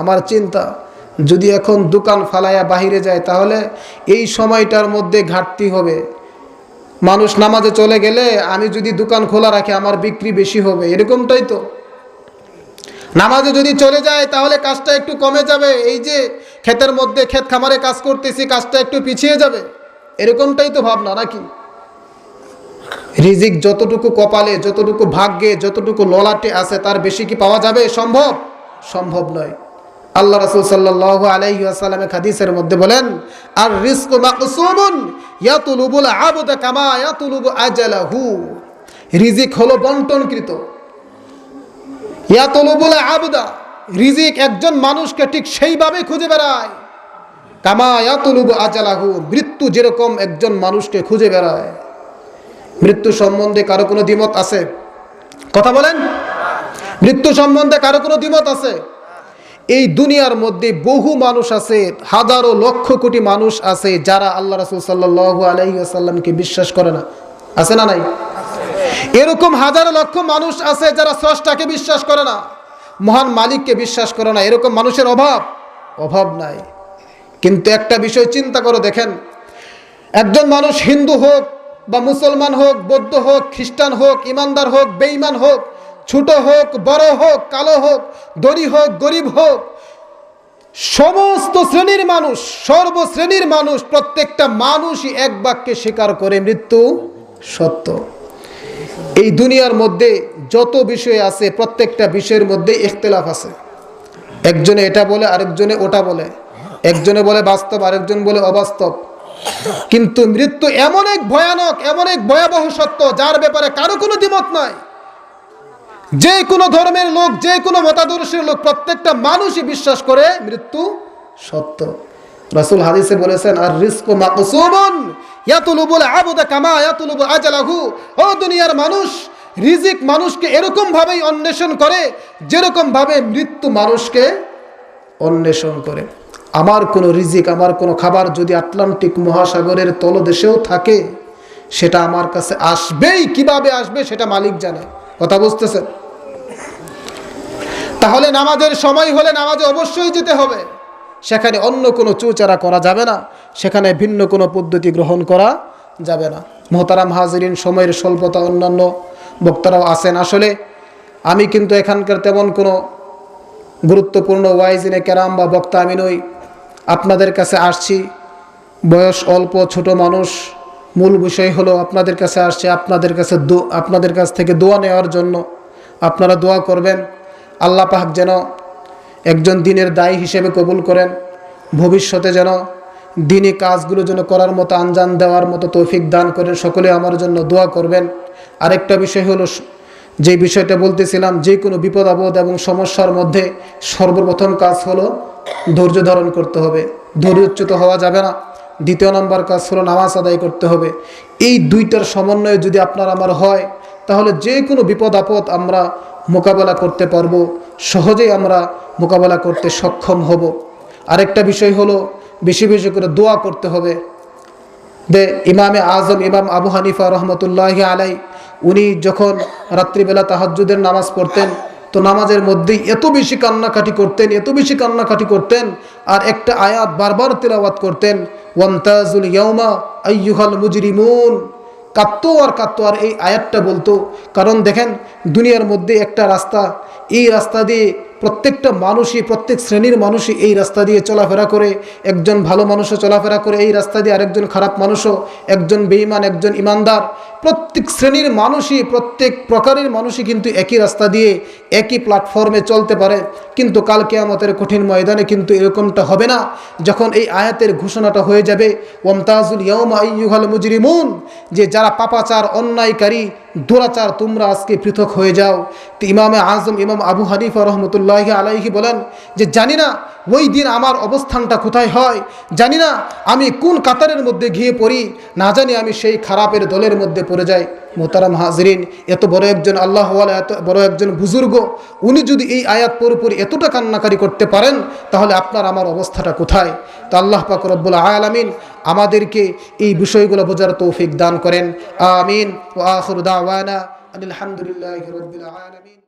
আমার চিন্তা, যদি এখন দোকান ফালাইয়া বাহিরে যায়, তাহলে এই সময়টার মধ্যে ঘাটতি হবে। মানুষ নামাজে চলে গেলে আমি যদি দোকান খোলা রাখি, আমার বিক্রি বেশি হবে, এরকমটাই তো। নামাজে যদি চলে যায়, তাহলে কাজটা একটু কমে যাবে, এই যে ক্ষেতের মধ্যে ক্ষেত খামারে কাজ করতেছি, কাজটা একটু পিছিয়ে যাবে, এরকমটাই তো ভাবনা নাকি? রিজিক যতটুকু কপালে, যতটুকু ভাগ্যে, যতটুকু ললাটে আছে, তার বেশি কি পাওয়া যাবে? সম্ভব? সম্ভব নয়। আল্লাহ রাসূল সাল্লাল্লাহু আলাইহি ওয়াসাল্লাম হাদিসের মধ্যে বলেন, আর রিজকু মাকসুমুন ইয়াতুলুবুল আবদা কামা ইয়াতুলুবু আজালাহু, রিজিক হলো বন্টনকৃত। ইয়াতুলুবুল আবদা, রিজিক একজন মানুষকে ঠিক সেইভাবে খুঁজে বেড়ায়, কামা ইয়াতুলুবু আজালাহু, মৃত্যু যেরকম একজন মানুষকে খুঁজে বেড়ায়। মৃত্যু সম্বন্ধে কারো কোনো দ্বিমত আছে? কথা বলেন, মৃত্যু সম্বন্ধে কারো কোনো দ্বিমত আছে? এই দুনিয়ার মধ্যে বহু মানুষ আছে, হাজারো লক্ষ কোটি মানুষ আছে, যারা আল্লাহ রাসূল সাল্লাল্লাহু আলাইহি ওয়াসাল্লামকে বিশ্বাস করে না। আছে না নাই? এরকম হাজারো লক্ষ মানুষ আছে যারা স্রষ্টাকে বিশ্বাস করে না, মহান মালিককে বিশ্বাস করে না। এরকম মানুষের অভাব নাই। কিন্তু একটা বিষয় চিন্তা করে দেখেন, একজন মানুষ হিন্দু হোক বা মুসলমান হোক, বৌদ্ধ হোক, খ্রিস্টান হোক, ইমানদার হোক, বেঈমান হোক, ছোট হোক, বড় হোক, কালো হোক, ধনী হোক, গরিব হোক, সমস্ত শ্রেণীর মানুষ, সর্বশ্রেণীর মানুষ, প্রত্যেকটা মানুষই এক বাক্যে স্বীকার করে মৃত্যু সত্য। এই দুনিয়ার মধ্যে যত বিষয় আছে, প্রত্যেকটা বিষয়ের মধ্যে ইখতিলাফ আছে। একজনে এটা বলে, আরেকজনে ওটা বলে, একজনে বলে বাস্তব, আরেকজন বলে অবাস্তব। কিন্তু মৃত্যু এমন এক ভয়ানক, এমন এক ভয়াবহ সত্য, যার ব্যাপারে কারো কোনো দ্বিমত নাই, যে কোনো ধর্মের লোক, যে কোনো মতাদর্শের লোক, প্রত্যেকটা মানুষই বিশ্বাস করে মৃত্যু সত্য। রাসূল হাদিসে বলেছেন, আর রিজকু মাকসুবুন ইয়াতুলুবুল আবদা কামা ইয়াতুলুবু আজালাহু। ও দুনিয়ার মানুষ, রিজিক মানুষকে এরকম ভাবেই অন্বেষণ করে যেরকম ভাবে মৃত্যু মানুষকে অন্বেষণ করে। আমার কোনো রিজিক, আমার কোনো খাবার যদি আটলান্টিক মহাসাগরের তলদেশেও থাকে, সেটা আমার কাছে আসবেই। কিভাবে আসবে সেটা মালিক জানে। কথা বুঝতেছেন? তাহলে নামাজের সময় হলে নামাজে অবশ্যই যেতে হবে। সেখানে অন্য কোনো চুচারা করা যাবে না, সেখানে ভিন্ন কোনো পদ্ধতি গ্রহণ করা যাবে না। মোহতারাম হাজিরিন, সময়ের স্বল্পতা, অন্যান্য বক্তারাও আছেন। আসলে আমি কিন্তু এখানকার তেমন কোনো গুরুত্বপূর্ণ ওয়াইজিনে কেরাম বা বক্তা আমি নই। আপনাদের কাছে আসছি, বয়স অল্প, ছোট মানুষ। মূল বিষয় হলো আপনাদের কাছে আসছে, আপনাদের কাছ থেকে দোয়া নেওয়ার জন্য। আপনারা দোয়া করবেন আল্লাহ পাক যেন একজন দিনের দায়ী হিসেবে কবুল করেন, ভবিষ্যতে যেন দিনী কাজগুলো যেন করার মতো, আঞ্জাম দেওয়ার মতো তৌফিক দান করেন। সকলে আমার জন্য দোয়া করবেন। আরেকটা বিষয় হলো, যে বিষয়টা বলতেছিলাম, যে কোনো বিপদ আপদ এবং সমস্যার মধ্যে সর্বপ্রথম কাজ হলো ধৈর্য ধারণ করতে হবে, ধৈর্যচ্যুত হওয়া যাবে না। দ্বিতীয় নম্বর কাজ হলো নামাজ আদায় করতে হবে। এই দুইটার সমন্বয়ে যদি আপনার আমার হয়, তাহলে যে কোনো বিপদ আপদ আমরা মোকাবেলা করতে পারবো, সহজেই আমরা মোকাবেলা করতে সক্ষম হব। আরেকটা বিষয় হলো বেশি বেশি করে দোয়া করতে হবে। ইমামে আজম ইমাম আবু হানিফা রহমতুল্লাহি আলাই, উনি যখন রাত্রিবেলা তাহাজ্জুদের নামাজ পড়তেন, তো নামাজের মধ্যেই এত বেশি কান্নাকাটি করতেন, আর একটা আয়াত বারবার তেলাওয়াত করতেন, ওয়ামতাজুল ইয়াউমা আইয়ুহাল মুজরিমুন। কাঁদতো আর এই আয়াতটা বলতো। কারণ দেখেন, দুনিয়ার মধ্যে একটা রাস্তা, এই রাস্তা দিয়ে প্রত্যেকটা মানুষই, প্রত্যেক শ্রেণীর মানুষই এই রাস্তা দিয়ে চলাফেরা করে। একজন ভালো মানুষও চলাফেরা করে এই রাস্তা দিয়ে, আরেকজন খারাপ মানুষও, একজন বেঈমান, একজন ইমানদার। প্রত্যেক শ্রেণীর মানুষই, প্রত্যেক প্রকারের মানুষই কিন্তু একই রাস্তা দিয়ে, একই প্ল্যাটফর্মে চলতে পারে। কিন্তু কাল কিয়ামতের কঠিন ময়দানে কিন্তু এরকমটা হবে না। যখন এই আয়াতের ঘোষণাটা হয়ে যাবে, ওয়ামতাজুল ইয়াউমা আইয়ুহাল মুজরিমুন, যে যারা পাপাচার, অন্যায়কারী, দুরাচার, তোমরা আজকে পৃথক হয়ে যাও। তো ইমামে আজম ইমাম আবু হানিফা রহমতুল্লাহি আলাইহি বলেন যে, জানি না ওই দিন আমার অবস্থানটা কোথায় হয়, জানি না আমি কোন কাতারের মধ্যে গিয়ে পড়ি, না জানি আমি সেই খারাপের দলের মধ্যে পড়ে যাই। মোহতারাম হাজরিন, এত বড় একজন আল্লাহওয়ালা, এত বড় একজন বুজুর্গ, উনি যদি এই আয়াত পুরোপুরি এতটা কান্নাকারি করতে পারেন, তাহলে আপনার আমার অবস্থাটা কোথায়? তো আল্লাহ পাক রব্বুল আলামিন আমাদেরকে এই বিষয়গুলো বোঝার তৌফিক দান করেন। আমিন। ওয়া আখিরু দাওয়ানা আলহামদুলিল্লাহি রাব্বিল আলামিন।